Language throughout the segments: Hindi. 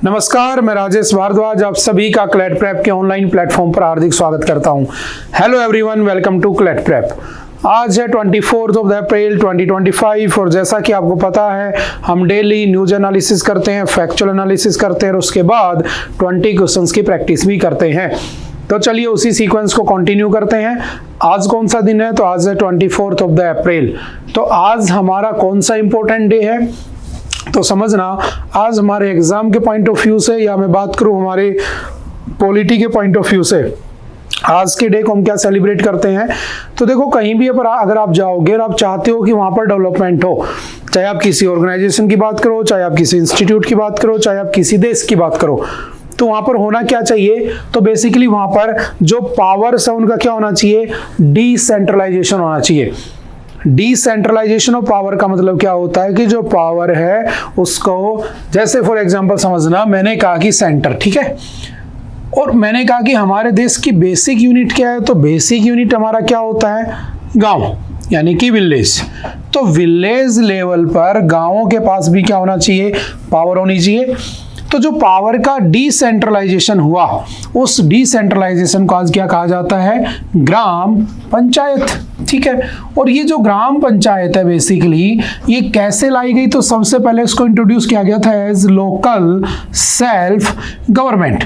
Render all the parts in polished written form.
नमस्कार, मैं राजेश भारद्वाज आप सभी का क्लैट प्रेप के ऑनलाइन प्लेटफॉर्म पर हार्दिक स्वागत करता हूं। Hello everyone, welcome to CLAT prep. आज है 24 अप्रैल 2025 और जैसा कि आपको पता है हम डेली न्यूज एनालिसिस करते हैं, फैक्चुअल एनालिसिस करते हैं और उसके बाद 20 क्वेश्चंस की प्रैक्टिस भी करते हैं। तो चलिए उसी सीक्वेंस को कंटिन्यू करते हैं। आज कौन सा दिन है? तो आज है 24 अप्रैल। तो आज हमारा कौन सा इंपॉर्टेंट डे है तो समझना, आज हमारे एग्जाम के पॉइंट ऑफ व्यू से या मैं बात करूं हमारे पॉलिटी के पॉइंट ऑफ व्यू से, आज के डे को हम क्या सेलिब्रेट करते हैं। तो देखो, कहीं भी अगर आप जाओगे और आप चाहते हो कि वहां पर डेवलपमेंट हो, चाहे आप किसी ऑर्गेनाइजेशन की बात करो, चाहे आप किसी इंस्टीट्यूट की बात करो, चाहे आप किसी देश की बात करो, तो वहां पर होना क्या चाहिए? तो बेसिकली वहां पर जो पावर्स है उनका क्या होना चाहिए? डिसेंट्रलाइजेशन होना चाहिए। डिसेंट्रलाइजेशन ऑफ पावर का मतलब क्या होता है कि जो पावर है उसको, जैसे फॉर एग्जांपल समझना, मैंने कहा कि सेंटर, ठीक है, और मैंने कहा कि हमारे देश की बेसिक यूनिट क्या है? तो बेसिक यूनिट हमारा क्या होता है? गांव, यानी कि विलेज। तो विलेज लेवल पर गांवों के पास भी क्या होना चाहिए? पावर होनी चाहिए। तो जो पावर का डिसेंट्रलाइजेशन हुआ, उस डिसेंट्रलाइजेशन को आज क्या कहा जाता है? ग्राम पंचायत, ठीक है। और ये जो ग्राम पंचायत है बेसिकली ये कैसे लाई गई? तो सबसे पहले इसको इंट्रोड्यूस किया गया था एज लोकल सेल्फ गवर्नमेंट,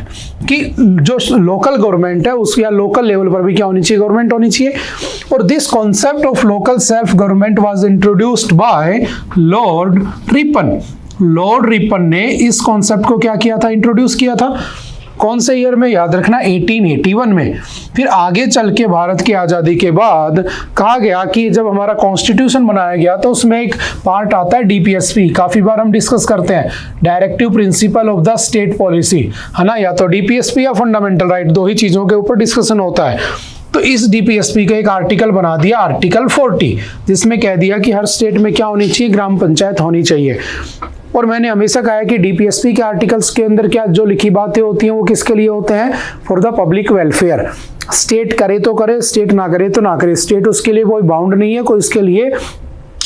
कि जो लोकल गवर्नमेंट है उस या लोकल लेवल पर भी क्या होनी चाहिए? गवर्नमेंट होनी चाहिए। और this concept of local self government was introduced by Lord Ripon. Lord Ripon ने इस कॉन्सेप्ट को क्या किया था? इंट्रोड्यूस किया था। कौन से ईयर में? याद रखना, 1881 में। फिर आगे चल के भारत की आज़ादी के बाद कहा गया कि जब हमारा कॉन्स्टिट्यूशन बनाया गया तो उसमें एक पार्ट आता है डीपीएसपी, काफ़ी बार हम डिस्कस करते हैं, directive principle of the state policy, है ना, या तो डीपीएसपी या फंडामेंटल राइट, दो ही चीज़ों के ऊपर डिस्कशन होता है। तो इस डीपीएसपी का एक आर्टिकल बना दिया, आर्टिकल 40, जिसमें कह दिया कि हर स्टेट में क्या होनी चाहिए? ग्राम पंचायत होनी चाहिए। और मैंने हमेशा कहा है कि डीपीएसपी के आर्टिकल्स के अंदर क्या जो लिखी बातें होती हैं वो किसके लिए होते हैं? For the public welfare. State करे तो करे, स्टेट ना करे तो ना करे, स्टेट उसके लिए कोई बाउंड नहीं है, कोई इसके लिए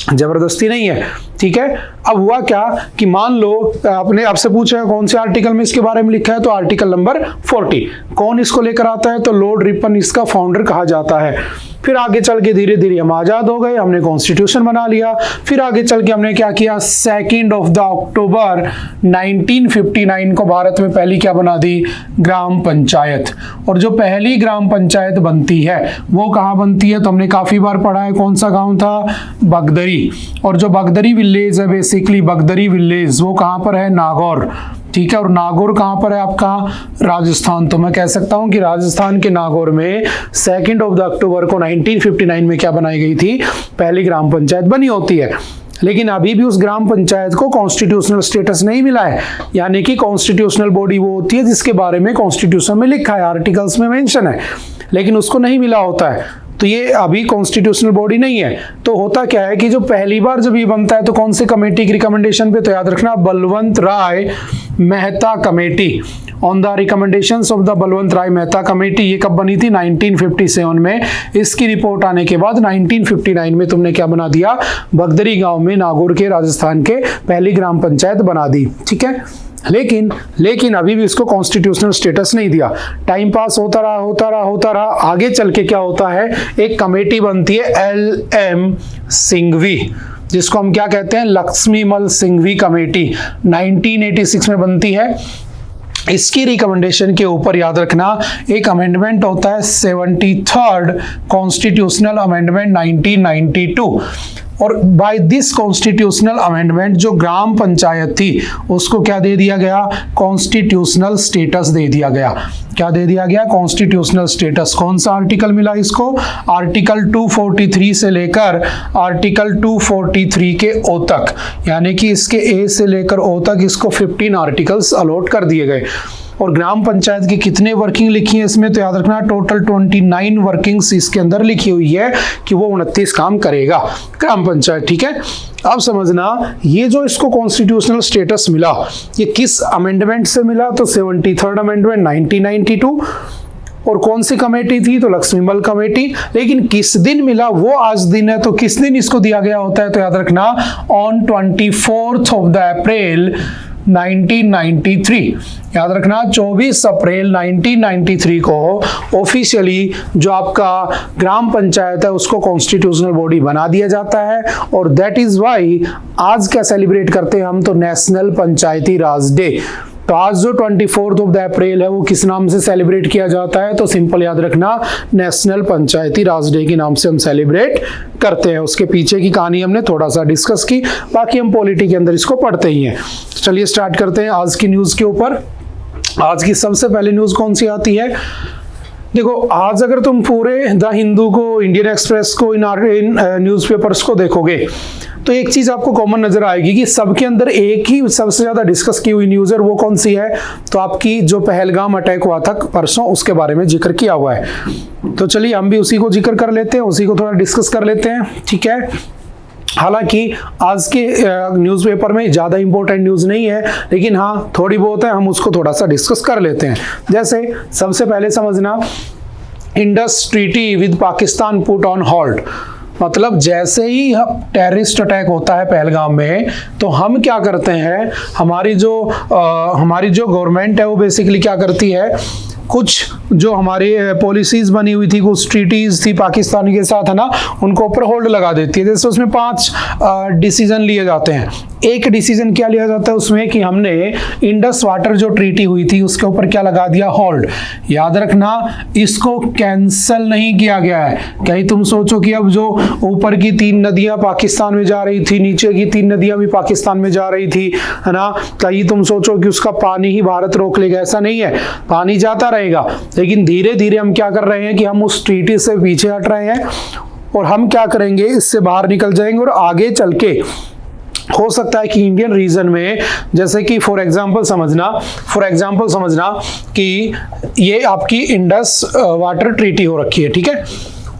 जबरदस्ती नहीं है, ठीक है। अब हुआ क्या कि मान लो आपने आपसे पूछा कौन से आर्टिकल में इसके बारे में लिखा है, तो आर्टिकल नंबर 40। कौन इसको लेकर आता है? तो लॉर्ड रिपन इसका फाउंडर कहा जाता है। फिर आगे चल के धीरे धीरे हम आजाद हो गए, हमने कॉन्स्टिट्यूशन बना लिया। फिर आगे चल के हमने क्या किया? 2 अक्टूबर 1959 को भारत में पहली क्या बना दी? ग्राम पंचायत। और जो पहली ग्राम पंचायत बनती है वो कहाँ बनती है? तो हमने काफी बार पढ़ा है, कौन सा गांव था? बगदरी। और जो बगदरी विलेज है, बेसिकली बगदरी विलेज, वो कहाँ पर है? नागौर, ठीक है। और नागौर कहाँ पर है आपका? राजस्थान। तो मैं कह सकता हूँ कि राजस्थान के नागौर में 2 अक्टूबर को 1959 में क्या बनाई गई थी? पहली ग्राम पंचायत बनी होती है। लेकिन अभी भी उस ग्राम पंचायत को कॉन्स्टिट्यूशनल स्टेटस नहीं मिला है, यानी कि कॉन्स्टिट्यूशनल बॉडी वो होती है जिसके बारे में कॉन्स्टिट्यूशन में लिखा है, आर्टिकल्स में मेंशन है, लेकिन उसको नहीं मिला होता है। तो ये अभी कॉन्स्टिट्यूशनल बॉडी नहीं है। तो होता क्या है कि जो पहली बार जब ये बनता है तो कौन से कमेटी की रिकमेंडेशन पे? तो याद रखना, Balwant Rai Mehta committee, on the recommendations of the Balwant Rai Mehta committee. ये कब बनी थी? 1957 में। इसकी रिपोर्ट आने के बाद 1959 में तुमने क्या बना दिया? बगदरी गांव में नागौर के राजस्थान के पहली ग्राम पंचायत बना दी, ठीक है। लेकिन अभी भी इसको कॉन्स्टिट्यूशनल स्टेटस नहीं दिया। टाइम पास होता रहा। आगे चल के क्या होता है? एक कमेटी बनती है LM सिंघवी, जिसको हम क्या कहते हैं? लक्ष्मीमल सिंघवी कमेटी, 1986 में बनती है। इसकी रिकमेंडेशन के ऊपर याद रखना एक अमेंडमेंट होता है, 73rd कॉन्स्टिट्यूशनल अमेंडमेंट 1992। और बाय दिस कॉन्स्टिट्यूशनल अमेंडमेंट जो ग्राम पंचायत थी उसको क्या दे दिया गया? कॉन्स्टिट्यूशनल स्टेटस दे दिया गया। क्या दे दिया गया? Constitutional status. कौन सा आर्टिकल मिला इसको? आर्टिकल 243 से लेकर आर्टिकल 243 के ओ तक, यानी कि इसके ए से लेकर ओ तक इसको 15 आर्टिकल्स अलॉट कर दिए गए। और ग्राम पंचायत की कितने वर्किंग लिखी है इसमें? तो याद रखना टोटल 29 वर्किंग्स इसके अंदर लिखी हुई है कि वो 29 काम करेगा ग्राम पंचायत, ठीक है। अब समझना, ये जो इसको कॉन्स्टिट्यूशनल स्टेटस मिला ये किस अमेंडमेंट से मिला? तो 73rd अमेंडमेंट 1992। और कौन सी कमेटी थी? तो लक्ष्मीमल कमेटी। लेकिन किस दिन मिला? वो आज दिन है। तो किस दिन इसको दिया गया होता है? तो याद रखना ऑन 24 अप्रैल 1993। याद रखना 24 अप्रैल 1993 को ऑफिशियली जो आपका ग्राम पंचायत है उसको कॉन्स्टिट्यूशनल बॉडी बना दिया जाता है, और दैट इज वाई आज क्या सेलिब्रेट करते हैं हम, तो नेशनल पंचायती राज डे। तो आज जो 24 अप्रैल है वो किस नाम से सेलिब्रेट किया जाता है, तो सिंपल याद रखना नेशनल पंचायती राज डे के नाम से हम सेलिब्रेट करते हैं। उसके पीछे की कहानी हमने थोड़ा सा डिस्कस की, बाकी हम पॉलिटी के अंदर इसको पढ़ते ही हैं। चलिए स्टार्ट करते हैं आज की न्यूज़ के ऊपर। आज की सबसे पहले न्यूज़ कौन सी आती है, देखो आज अगर तुम पूरे द हिंदू को, इंडियन एक्सप्रेस को, इन न्यूज़पेपर्स को देखोगे तो एक चीज आपको कॉमन नजर आएगी कि सबके अंदर एक ही सबसे ज्यादा डिस्कस की हुई न्यूज़ है, वो कौन सी है, तो आपकी जो पहलगाम अटैक हुआ था परसों उसके बारे में जिक्र किया हुआ है। तो चलिए हम भी उसी को जिक्र कर लेते हैं, उसी को थोड़ा डिस्कस कर लेते हैं, ठीक है। हालांकि आज के न्यूज़पेपर में ज़्यादा इंपॉर्टेंट न्यूज़ नहीं है, लेकिन हाँ थोड़ी बहुत है, हम उसको थोड़ा सा डिस्कस कर लेते हैं। जैसे सबसे पहले समझना, Indus treaty with Pakistan put on halt. मतलब जैसे ही टेररिस्ट अटैक होता है पहलगाम में, तो हम क्या करते हैं, हमारी जो गवर्नमेंट है वो बेसिकली क्या करती है, कुछ जो हमारी पॉलिसीज बनी हुई थी, कुछ ट्रीटीज थी पाकिस्तान के साथ, है ना, उनको ऊपर होल्ड लगा देती है। जैसे उसमें 5 डिसीजन लिए जाते हैं। एक डिसीजन क्या लिया जाता है उसमें कि हमने इंडस वाटर जो ट्रीटी हुई थी उसके ऊपर क्या लगा दिया, होल्ड। याद रखना इसको कैंसल नहीं किया गया है। कहीं तुम सोचो कि अब जो ऊपर की 3 नदियां पाकिस्तान में जा रही थी, नीचे की 3 नदियां भी पाकिस्तान में जा रही थी, है ना, कहीं तुम सोचो कि उसका पानी ही भारत रोक लेगा, ऐसा नहीं है, पानी जाता रहेगा, लेकिन धीरे धीरे हम क्या कर रहे हैं कि हम उस ट्रीटी से पीछे हट रहे हैं, और हम क्या करेंगे, इससे बाहर निकल जाएंगे, और आगे चल के हो सकता है कि इंडियन रीजन में, जैसे कि फॉर एग्जांपल समझना कि ये आपकी इंडस वाटर ट्रीटी हो रखी है, ठीक है,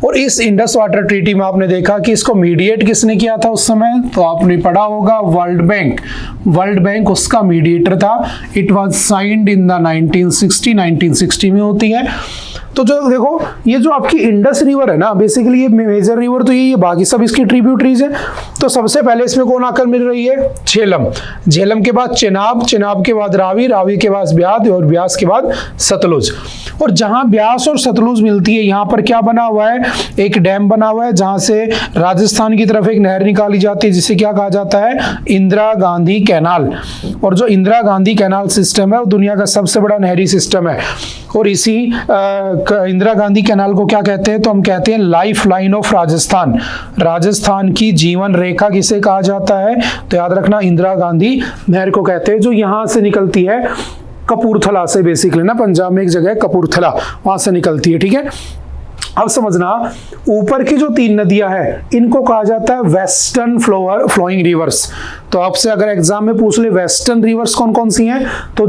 और इस इंडस वाटर ट्रीटी में आपने देखा कि इसको मीडिएट किसने किया था उस समय, तो आपने पढ़ा होगा वर्ल्ड बैंक उसका मीडिएटर था। It was signed in the 1960 में होती है। तो जो देखो ये जो आपकी इंडस रिवर है ना, बेसिकली ये मेजर रिवर तो ये बाकी सब इसकी ट्रिब्यूटरीज है। तो सबसे पहले इसमें कौन आकर मिल रही है, झेलम के बाद चेनाब के बाद रावी के बाद ब्यास, और ब्यास के बाद सतलुज। और जहां ब्यास और सतलुज मिलती है, यहाँ पर क्या बना हुआ है, एक डैम बना हुआ है, जहां से राजस्थान की तरफ एक नहर निकाली जाती है, जिसे क्या कहा जाता है, इंदिरा गांधी कैनाल। और जो इंदिरा गांधी कैनाल सिस्टम है वो दुनिया का सबसे बड़ा नहरी सिस्टम है, और इसी इंदिरा गांधी कैनाल को क्या कहते हैं, तो हम कहते हैं लाइफ लाइन ऑफ राजस्थान की जीवन रेखा किसे कहा जाता है, तो याद रखना इंदिरा गांधी नहर को कहते हैं, जो यहां से निकलती है कपूरथला से, बेसिकली ना पंजाब में एक जगह कपूरथला, वहां से निकलती है, ठीक है। अब समझना ऊपर की जो 3 नदियां हैं इनको कहा जाता है वेस्टर्न फ्लोइंग रिवर्स। तो आपसे अगर एग्जाम में पूछ ले वेस्टर्न रिवर्स कौन कौन सी हैं, तो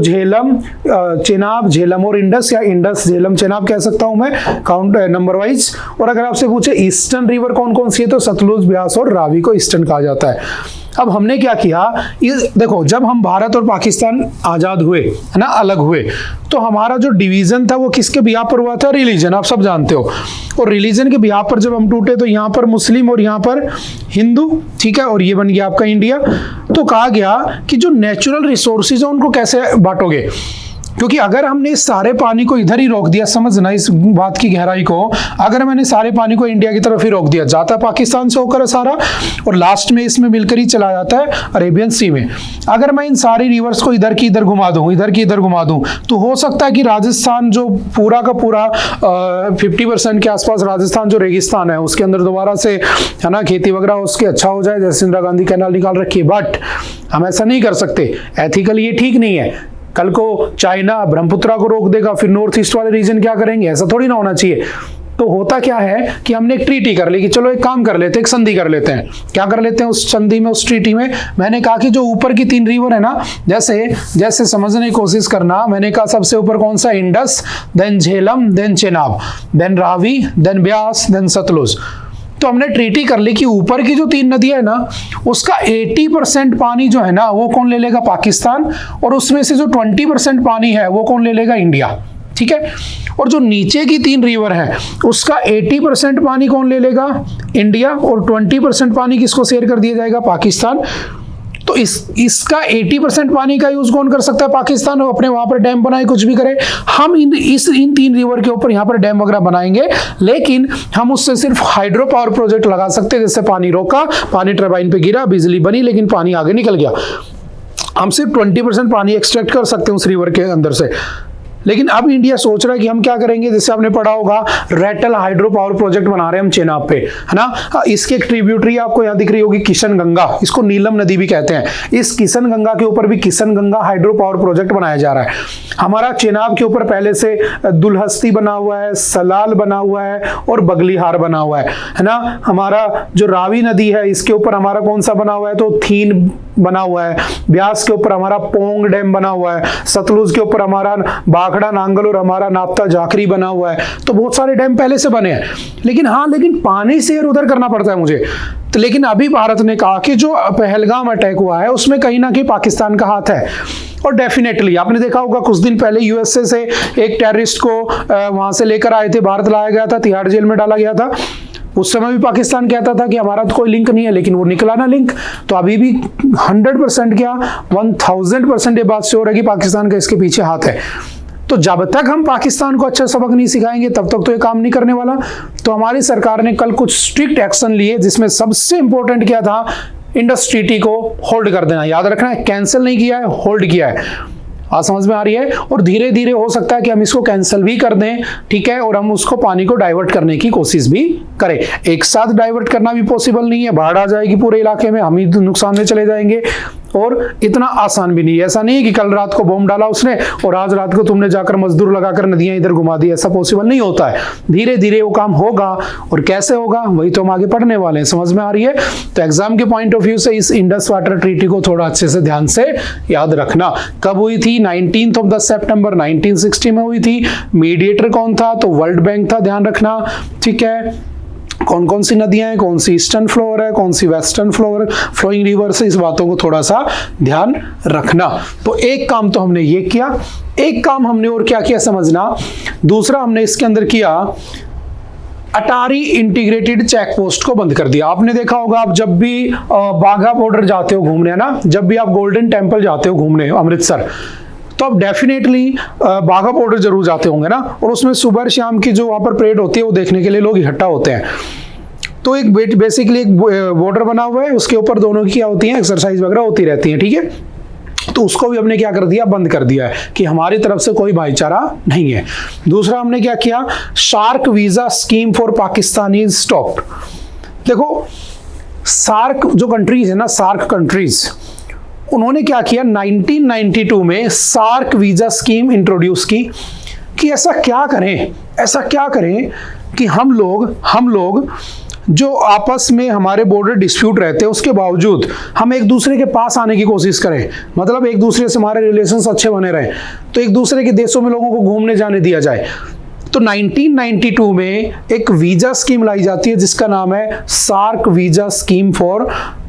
चेनाब, झेलम और इंडस, या इंडस झेलम चेनाब कह सकता हूं मैं काउंट नंबर वाइज। और अगर आपसे पूछे ईस्टर्न रिवर कौन कौन सी है, तो सतलुज, ब्यास और रावी को ईस्टर्न कहा जाता है। अब हमने क्या किया, देखो जब हम भारत और पाकिस्तान आजाद हुए, है ना, अलग हुए, तो हमारा जो डिवीजन था वो किसके बिहाफ पर हुआ था, रिलीजन, आप सब जानते हो। और रिलीजन के बिहाफ पर जब हम टूटे तो यहाँ पर मुस्लिम और यहाँ पर हिंदू, ठीक है, और ये बन गया आपका इंडिया। तो कहा गया कि जो नेचुरल रिसोर्सेज है उनको कैसे बांटोगे, क्योंकि अगर हमने इस सारे पानी को इधर ही रोक दिया, समझना इस बात की गहराई को, अगर मैंने सारे पानी को इंडिया की तरफ ही रोक दिया, जाता पाकिस्तान से होकर सारा, और लास्ट में इसमें मिलकर ही चला जाता है अरेबियन सी में। अगर मैं इन सारी रिवर्स को इधर की इधर घुमा दूं, तो हो सकता है कि राजस्थान जो पूरा का पूरा 50% के आसपास राजस्थान जो रेगिस्तान है उसके अंदर दोबारा से, है ना, खेती वगैरह उसके अच्छा हो जाए, जैसे इंदिरा गांधी कैनाल निकाल रखी है। बट हम ऐसा नहीं कर सकते, एथिकली ये ठीक नहीं है। कल को चाइना ब्रह्मपुत्रा को रोक देगा, फिर नॉर्थ ईस्ट वाले रीजन क्या करेंगे, ऐसा थोड़ी ना होना चाहिए। तो होता क्या है कि हमने एक ट्रीटी कर ली कि चलो एक काम कर लेते हैं, एक संधि कर लेते हैं। क्या कर लेते हैं उस संधि में, उस ट्रीटी में मैंने कहा कि जो ऊपर की 3 रिवर है ना, जैसे समझने की कोशिश करना, मैंने कहा सबसे ऊपर कौन सा, Indus, then Jhelum, then Chenab, then Ravi, then Beas, then Sutlej. तो हमने ट्रीटी कर ली कि ऊपर की जो 3 नदियां है ना, उसका 80% पानी जो है ना वो कौन ले लेगा, पाकिस्तान, और उसमें से जो 20% पानी है वो कौन ले लेगा, इंडिया, ठीक है। और जो नीचे की 3 रिवर है उसका 80% पानी कौन ले लेगा, इंडिया, और 20% पानी किसको शेयर कर दिया जाएगा, पाकिस्तान। तो इसका 80% पानी का यूज कौन कर सकता है? पाकिस्तान। अपने वहां पर डैम बनाए, कुछ भी करे। हम इन 3 रिवर के ऊपर यहाँ पर डैम वगैरह बनाएंगे, लेकिन हम उससे सिर्फ हाइड्रो पावर प्रोजेक्ट लगा सकते हैं, जिससे पानी रोका, पानी टरबाइन पे गिरा, बिजली बनी, लेकिन पानी आगे निकल गया। हम सिर्फ 20% पानी एक्सट्रैक्ट कर सकते हैं उस रिवर के अंदर से। लेकिन अब इंडिया सोच रहा है कि हम क्या करेंगे, जैसे आपने पढ़ा होगा रेटल हाइड्रो पावर प्रोजेक्ट बना रहे हैं हम चेनाब पे, है ना। इसकी एक ट्रिब्यूटरी आपको यहाँ दिख रही होगी, किशन गंगा, इसको नीलम नदी भी कहते हैं। इस किशन गंगा के ऊपर भी Kishan Ganga hydro power project बनाया जा रहा है। हमारा चेनाब के ऊपर पहले से दुलहस्ती बना हुआ है, सलाल बना हुआ है और बगलीहार बना हुआ है ना। हमारा जो रावी नदी है, इसके ऊपर हमारा कौन सा बना हुआ है, तो थीन बना हुआ है। ब्यास के ऊपर हमारा पोंग डैम बना हुआ है। सतलुज के ऊपर हमारा बाखड़ा नांगल और हमारा नाप्ता जाखरी बना हुआ है। तो बहुत सारे डैम पहले से बने हैं, लेकिन पानी से उधर करना पड़ता है मुझे। तो लेकिन अभी भारत ने कहा कि जो पहलगाम अटैक हुआ है उसमें कहीं ना कहीं पाकिस्तान का हाथ है। और डेफिनेटली आपने देखा होगा कुछ दिन पहले यूएसए से एक टेररिस्ट को वहां से लेकर आए थे, भारत लाया गया था, तिहाड़ जेल में डाला गया था। उस समय भी पाकिस्तान कहता था कि हमारा तो कोई लिंक नहीं है, लेकिन वो निकला ना लिंक। तो अभी भी 100% क्या 1000% ये बात श्योर है कि पाकिस्तान का इसके पीछे हाथ है। तो जब तक हम पाकिस्तान को अच्छा सबक नहीं सिखाएंगे तब तक तो ये काम नहीं करने वाला। तो हमारी सरकार ने कल कुछ स्ट्रिक्ट एक्शन लिए, जिसमें सबसे इंपॉर्टेंट क्या था, इंडस ट्रीटी को होल्ड कर देना। याद रखना है, कैंसिल नहीं किया है, होल्ड किया है। आज समझ में आ रही है। और धीरे धीरे हो सकता है कि हम इसको कैंसिल भी कर दें, ठीक है, और हम उसको पानी को डाइवर्ट करने की कोशिश भी करें। एक साथ डाइवर्ट करना भी पॉसिबल नहीं है, बाढ़ आ जाएगी पूरे इलाके में, हम ही नुकसान में चले जाएंगे। और इतना आसान भी नहीं है, ऐसा नहीं है कि कल रात को बॉम्ब डाला उसने और आज रात को तुमने जाकर मजदूर लगाकर नदियां इधर घुमा दी, ऐसा पॉसिबल नहीं होता है। धीरे धीरे वो काम होगा, और कैसे होगा वही तो हम आगे पढ़ने वाले हैं। समझ में आ रही है। तो एग्जाम के पॉइंट ऑफ व्यू से इस इंडस वाटर ट्रीटी को थोड़ा अच्छे से ध्यान से याद रखना। कब हुई थी? 19 सितंबर 1960 में हुई थी। मीडिएटर कौन था? तो वर्ल्ड बैंक था, ध्यान रखना, ठीक है। कौन कौन सी नदियां हैं, कौन सी ईस्टर्न फ्लोर है, कौन सी वेस्टर्न फ्लोर फ्लोइंग रिवर से, इस बातों को थोड़ा सा ध्यान रखना। तो एक काम तो हमने ये किया, एक काम हमने और क्या किया समझना। दूसरा हमने इसके अंदर किया, अटारी इंटीग्रेटेड चेक पोस्ट को बंद कर दिया। आपने देखा होगा, आप जब भी बाघा बॉर्डर जाते हो घूमने ना, जब भी आप गोल्डन टेम्पल जाते हो घूमने अमृतसर, तो आप डेफिनेटली बाघा बॉर्डर जरूर जाते होंगे ना। और उसमें सुबह शाम की जो वहां पर परेड होती है वो देखने के लिए लोग इकट्ठा होते हैं। तो एक बेसिकली एक बॉर्डर बना हुआ है, उसके ऊपर दोनों की क्या होती है, एक्सरसाइज वगैरह होती रहती है, ठीक है। तो उसको भी हमने क्या कर दिया, बंद कर दिया है कि हमारी तरफ से कोई भाईचारा नहीं है। दूसरा हमने क्या किया, SAARC visa scheme for Pakistani stopped. देखो सार्क जो कंट्रीज है ना, सार्क कंट्रीज, उन्होंने क्या किया 1992 में सार्क वीजा स्कीम इंट्रोड्यूस की कि ऐसा क्या करें कि हम लोग जो आपस में हमारे बॉर्डर डिस्प्यूट रहते हैं उसके बावजूद हम एक दूसरे के पास आने की कोशिश करें, मतलब एक दूसरे से हमारे रिलेशंस अच्छे बने रहें, तो एक दूसरे के देशों में लोगों को घूमने जाने दिया जाए। तो 1992 में एक वीजा स्कीम लाई जाती है जिसका नाम है SAARC visa scheme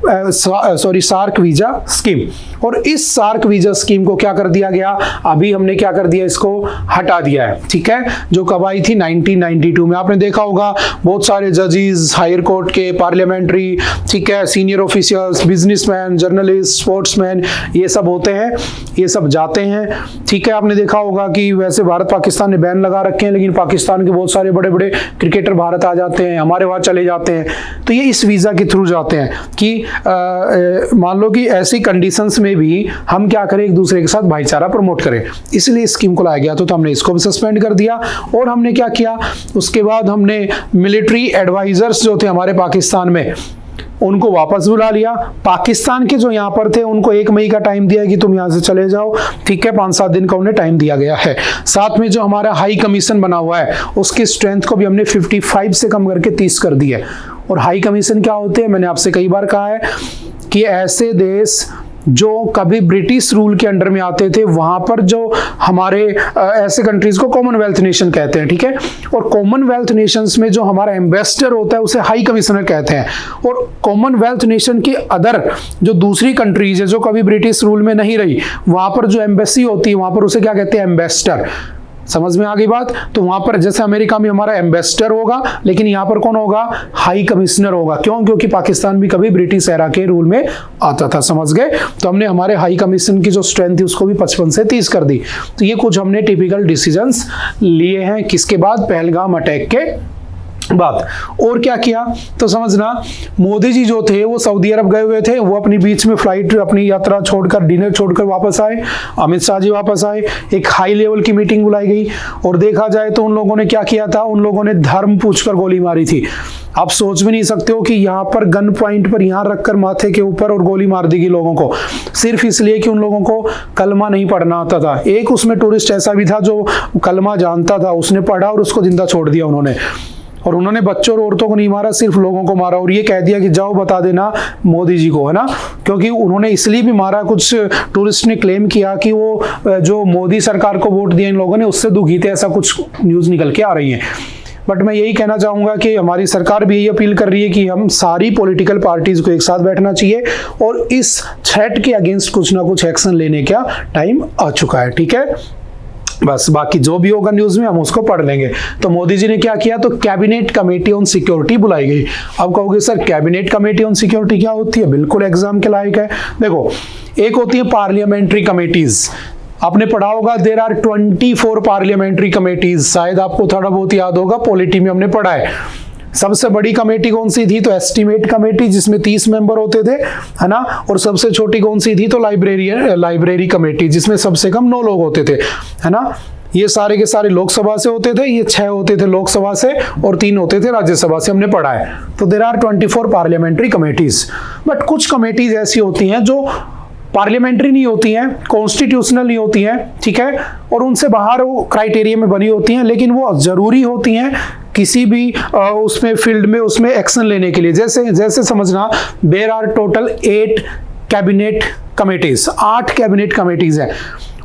SAARC visa scheme. और इस सार्क वीजा स्कीम को क्या कर दिया गया, अभी हमने क्या कर दिया, इसको हटा दिया है, ठीक है। जो कब आई थी 1992 में। आपने देखा होगा बहुत सारे जजेस, हायर कोर्ट के, पार्लियामेंट्री, ठीक है, senior officers, businessman, journalist, sportsman, ये सब होते हैं, ये सब जाते हैं, ठीक है। आपने देखा होगा कि वैसे भारत पाकिस्तान ने बैन लगा रखे हैं, लेकिन पाकिस्तान के बहुत सारे बड़े बड़े क्रिकेटर भारत आ जाते हैं, हमारे वहाँ चले जाते हैं। तो ये इस वीज़ा के थ्रू जाते हैं कि मान लो कि ऐसी कंडीशंस में भी हम क्या करें, एक दूसरे के साथ भाईचारा प्रमोट करें, इसलिए स्कीम को लाया गया। तो हमने इसको भी सस्पेंड कर दिया। और हमने क्या किया, उसके बाद हमने मिलिट्री एडवाइजर्स जो थे हमारे पाकिस्तान में, उनको वापस बुला लिया। पाकिस्तान के जो यहाँ पर थे उनको 1 मई का टाइम दिया कि तुम यहाँ से चले जाओ, ठीक है, 5-7 दिन का उन्हें टाइम दिया गया है। साथ में जो हमारा हाई कमीशन बना हुआ है उसकी स्ट्रेंथ को भी हमने 55 से कम करके 30 कर दी है। और हाई कमीशन क्या होते हैं, मैंने आपसे कई बार कहा है कि ऐसे देश जो कभी ब्रिटिश रूल के अंडर में आते थे, वहां पर जो हमारे ऐसे कंट्रीज को कॉमनवेल्थ नेशन कहते हैं, ठीक है। और कॉमनवेल्थ नेशंस में जो हमारा एम्बेसडर होता है उसे हाई कमिश्नर कहते हैं। और कॉमनवेल्थ नेशन की अदर जो दूसरी कंट्रीज है जो कभी ब्रिटिश रूल में नहीं रही, वहां पर जो एम्बेसी होती है वहां पर उसे क्या कहते हैं, एम्बेसडर। समझ में आ गई बात। तो वहां पर जैसे अमेरिका में हमारा एम्बेसडर होगा, लेकिन यहाँ पर कौन होगा, हाई कमिश्नर होगा। क्यों? क्योंकि पाकिस्तान भी कभी ब्रिटिश एरा के रूल में आता था, समझ गए। तो हमने हमारे हाई कमीशन की जो स्ट्रेंथ थी उसको भी 55 से 30 कर दी। तो ये कुछ हमने टिपिकल डिसीजंस लिए हैं, किसके बाद, पहलगाम अटैक के बात। और क्या किया तो समझना, मोदी जी जो थे वो सऊदी अरब गए हुए थे, वो अपनी बीच में फ्लाइट, अपनी यात्रा छोड़कर, डिनर छोड़कर वापस आए। अमित शाह जी वापस आए, एक हाई लेवल की मीटिंग बुलाई गई। और देखा जाए तो उन लोगों ने क्या किया था, उन लोगों ने धर्म पूछकर गोली मारी थी। आप सोच भी नहीं सकते हो कि यहाँ पर गन पॉइंट पर यहाँ रखकर माथे के ऊपर और गोली मार दी गई लोगों को, सिर्फ इसलिए कि उन लोगों को कलमा नहीं पढ़ना आता था। एक उसमें टूरिस्ट ऐसा भी था जो कलमा जानता था, उसने पढ़ा और उसको जिंदा छोड़ दिया उन्होंने। और उन्होंने बच्चों और औरतों को नहीं मारा, सिर्फ लोगों को मारा। और ये कह दिया कि जाओ बता देना मोदी जी को, है ना। क्योंकि उन्होंने इसलिए भी मारा, कुछ टूरिस्ट ने क्लेम किया कि वो जो मोदी सरकार को वोट दिया इन लोगों ने उससे दुखी थे, ऐसा कुछ न्यूज़ निकल के आ रही है। बट मैं यही कहना चाहूँगा कि हमारी सरकार भी यही अपील कर रही है कि हम सारी पॉलिटिकल पार्टीज को एक साथ बैठना चाहिए और इस थ्रेट के अगेंस्ट कुछ ना कुछ एक्शन लेने का टाइम आ चुका है, ठीक है। बस बाकी जो भी होगा न्यूज में हम उसको पढ़ लेंगे। तो मोदी जी ने क्या किया, तो कैबिनेट कमेटी ऑन सिक्योरिटी बुलाई गई। अब कहोगे sir cabinet committee on security क्या होती है, बिल्कुल एग्जाम के लायक है। देखो, एक होती है पार्लियामेंट्री कमेटीज, आपने पढ़ा होगा देयर आर 24 पार्लियामेंट्री कमेटीज, शायद आपको थोड़ा बहुत याद होगा, पॉलिटी में हमने पढ़ा है। सबसे बड़ी कमेटी कौन सी थी, तो एस्टीमेट कमेटी, जिसमें 30 मेंबर होते थे, है ना। और सबसे छोटी कौन सी थी, तो लाइब्रेरी कमेटी, जिसमें सबसे कम 9 लोग होते थे, है ना। ये सारे के सारे लोकसभा से होते थे, ये 6 होते थे लोकसभा से और 3 होते थे राज्यसभा से, हमने पढ़ा है। तो there are 24 parliamentary committees. But कुछ कमेटीज ऐसी होती हैं जो पार्लियामेंट्री नहीं होती हैं, कॉन्स्टिट्यूशनल नहीं होती हैं, ठीक है, और उनसे बाहर वो क्राइटेरिया में बनी होती हैं, लेकिन वो जरूरी होती हैं किसी भी उसमें फील्ड में उसमें एक्शन लेने के लिए। जैसे समझना, there are total 8 cabinet committees, 8 cabinet committees हैं।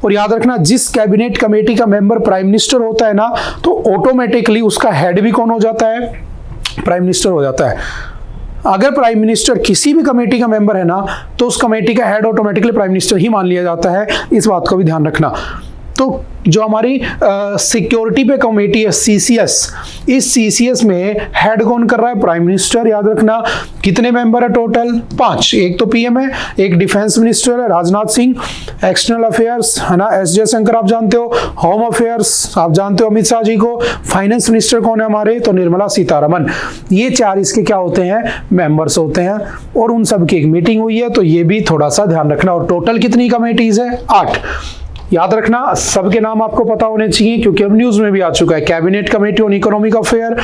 और याद रखना, जिस कैबिनेट कमेटी का मेंबर प्राइम मिनिस्टर होता है ना, तो ऑटोमेटिकली उसका हेड भी कौन हो जाता है, प्राइम मिनिस्टर हो जाता है। अगर प्राइम मिनिस्टर किसी भी कमेटी का मेंबर है ना, तो उस कमेटी का हेड ऑटोमेटिकली प्राइम मिनिस्टर ही मान लिया जाता है। इस बात को भी ध्यान रखना। तो जो हमारी सिक्योरिटी पे कमेटी है सीसीएस, इस सीसीएस में हेड कौन कर रहा है, प्राइम मिनिस्टर। याद रखना कितने मेंबर है टोटल, 5। एक तो पीएम है, एक डिफेंस मिनिस्टर है राजनाथ सिंह, एक्सटर्नल अफेयर्स है ना एस जयशंकर आप जानते हो, होम अफेयर्स आप जानते हो अमित शाह जी को, फाइनेंस मिनिस्टर कौन है हमारे, तो निर्मला सीतारमन। ये 4 इसके क्या होते हैं, मेंबर्स होते हैं। और उन सब की एक मीटिंग हुई है, तो ये भी थोड़ा सा ध्यान रखना। और टोटल कितनी कमेटीज है, 8। याद रखना, सबके नाम आपको पता होने चाहिए क्योंकि अब न्यूज में भी आ चुका है। Cabinet committee on economic affair,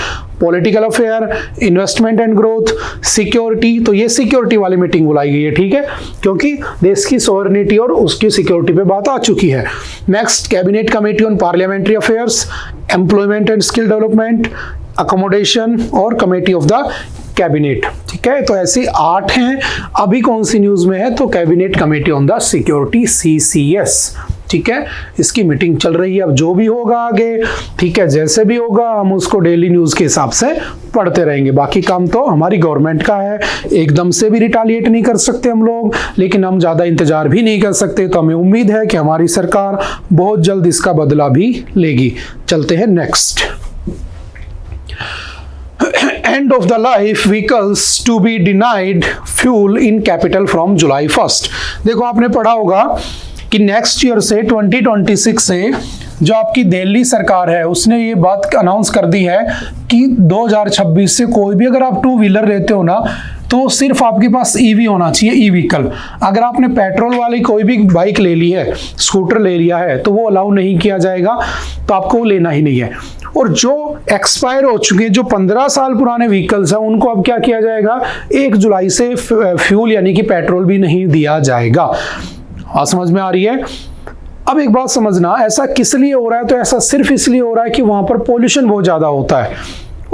political affair, investment and growth, security. तो ये सिक्योरिटी वाली मीटिंग बुलाई गई है, ठीक है, क्योंकि देश की सॉवरेनिटी और उसकी सिक्योरिटी पे बात आ चुकी है। Next, cabinet committee on parliamentary affairs, employment and skill development, accommodation और कमेटी ऑफ द कैबिनेट, ठीक है। तो ऐसे 8 हैं। अभी कौन सी न्यूज में है, तो cabinet committee on the security CCS, ठीक है, इसकी मीटिंग चल रही है। अब जो भी होगा आगे, ठीक है, जैसे भी होगा हम उसको डेली न्यूज के हिसाब से पढ़ते रहेंगे। बाकी काम तो हमारी गवर्नमेंट का है, एकदम से भी रिटालिएट नहीं कर सकते हम लोग, लेकिन हम ज्यादा इंतजार भी नहीं कर सकते। तो हमें उम्मीद है कि हमारी सरकार बहुत जल्द इसका बदला भी लेगी। चलते हैं next. End of the life vehicles to be denied fuel in capital from July 1st। देखो, आपने पढ़ा होगा कि नेक्स्ट ईयर से 2026 से जो आपकी दिल्ली सरकार है उसने ये बात अनाउंस कर दी है कि 2026 से कोई भी अगर आप 2 व्हीलर लेते हो ना, तो सिर्फ आपके पास ईवी होना चाहिए, ई व्हीकल। अगर आपने पेट्रोल वाली कोई भी बाइक ले ली है, स्कूटर ले लिया है, तो वो अलाउ नहीं किया जाएगा, तो आपको वो लेना ही नहीं है। और जो एक्सपायर हो चुके, जो 15 साल पुराने व्हीकल्स हैं, उनको अब क्या किया जाएगा, 1 जुलाई से फ्यूल यानी कि पेट्रोल भी नहीं दिया जाएगा। समझ में आ रही है। अब एक बात समझना, ऐसा किस लिए हो रहा है, तो ऐसा सिर्फ इसलिए हो रहा है कि वहां पर पोल्यूशन बहुत ज्यादा होता है।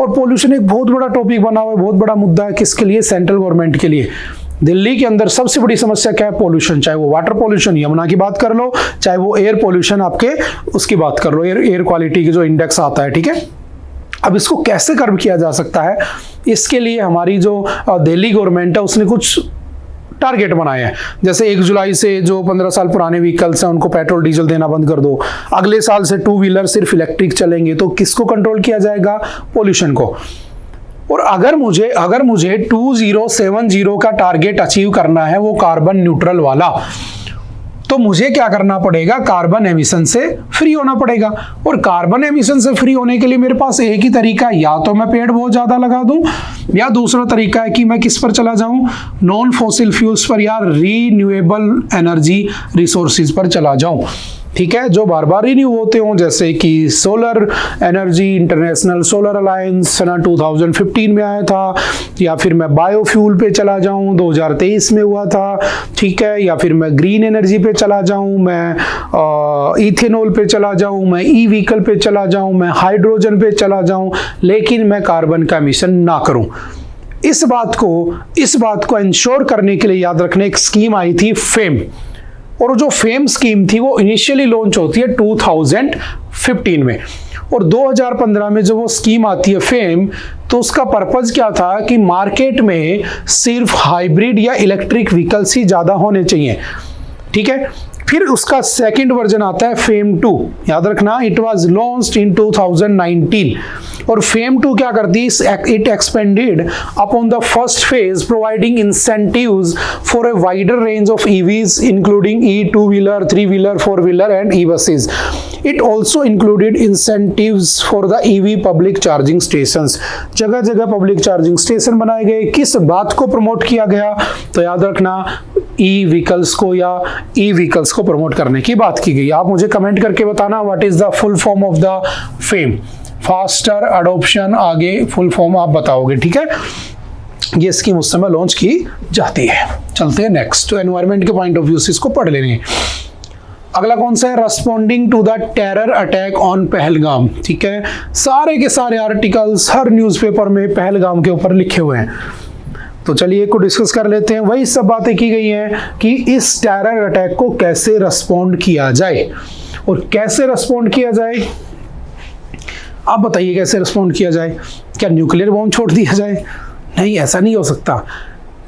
और पोल्यूशन एक बहुत बड़ा टॉपिक बना हुआ है, बहुत बड़ा मुद्दा है। किसके लिए, सेंट्रल गवर्नमेंट के लिए। दिल्ली के अंदर सबसे बड़ी समस्या क्या है, पोल्यूशन। चाहे वो वाटर पोल्यूशन यमुना की बात कर लो, चाहे वो एयर पोल्यूशन आपके उसकी बात कर लो, एयर क्वालिटी की जो इंडेक्स आता है, ठीक है। अब इसको कैसे कर्व किया जा सकता है, इसके लिए हमारी जो दिल्ली गवर्नमेंट है उसने कुछ टारगेट बनाए हैं, जैसे 1 जुलाई से जो 15 साल पुराने व्हीकल्स हैं उनको पेट्रोल डीजल देना बंद कर दो, अगले साल से 2 व्हीलर सिर्फ इलेक्ट्रिक चलेंगे। तो किसको कंट्रोल किया जाएगा? पोल्यूशन को। और अगर मुझे 2070 का टारगेट अचीव करना है, वो कार्बन न्यूट्रल वाला, तो मुझे क्या करना पड़ेगा? कार्बन एमिशन से फ्री होना पड़ेगा। और कार्बन एमिशन से फ्री होने के लिए मेरे पास एक ही तरीका है, या तो मैं पेड़ बहुत ज्यादा लगा दूं, या दूसरा तरीका है कि मैं किस पर चला जाऊं? नॉन फॉसिल फ्यूल्स पर या रीन्यूएबल एनर्जी रिसोर्सेज पर चला जाऊं। ठीक है, जो बार बार रिन्यू होते हों, जैसे कि solar energy, international solar alliance सना 2015 में आया था, या फिर मैं बायोफ्यूल पे चला जाऊं, 2023 में हुआ था। ठीक है, या फिर मैं ग्रीन एनर्जी पे चला जाऊं, मैं इथेनॉल पे चला जाऊं, मैं ई व्हीकल पे चला जाऊं, मैं हाइड्रोजन पे चला जाऊं, लेकिन मैं कार्बन का एमिशन ना करूं। इस बात को इंश्योर करने के लिए याद रखने एक स्कीम आई थी, फेम। और जो फेम स्कीम थी वो इनिशियली लॉन्च होती है 2015 में, और 2015 में जब वो स्कीम आती है फेम, तो उसका पर्पज क्या था कि मार्केट में सिर्फ हाइब्रिड या इलेक्ट्रिक व्हीकल्स ही ज्यादा होने चाहिए। ठीक है, फिर उसका सेकंड वर्जन आता है फेम 2, याद रखना, इट वाज लॉन्च्ड इन 2019। और फेम 2 क्या करती है? It expanded upon the first phase, providing incentives for a wider range of EVs including E 2 wheeler, 3 wheeler, 4 wheeler and e buses. It also included incentives for the EV public charging stations. जगह जगह पब्लिक चार्जिंग स्टेशन बनाए गए। किस बात को प्रमोट किया गया? तो याद रखना, ई व्हीकल्स को प्रमोट करने की बात की गई। आप मुझे कमेंट करके बताना what is the full form of the fame. Faster adoption, आगे फुल फॉर्म आप बताओगे। ठीक है, ये स्कीम उस समय लॉन्च की जाती है। चलते हैं नेक्स्ट, तो एनवायरमेंट के पॉइंट ऑफ व्यू से इसको पढ़ लेंगे। अगला कौन सा है? Responding to the terror attack on Pahalgam. ठीक है, सारे के सारे आर्टिकल्स हर न्यूज़पेपर में पहलगाम के ऊपर लिखे हुए हैं। तो चलिए को डिस्कस कर लेते हैं। वही सब बातें की गई हैं कि इस टेरर अटैक को कैसे रेस्पॉन्ड किया जाए, और कैसे रेस्पॉन्ड किया जाए आप बताइए। कैसे रेस्पॉन्ड किया जाए? क्या न्यूक्लियर बॉम्ब छोड़ दिया जाए? नहीं, ऐसा नहीं हो सकता,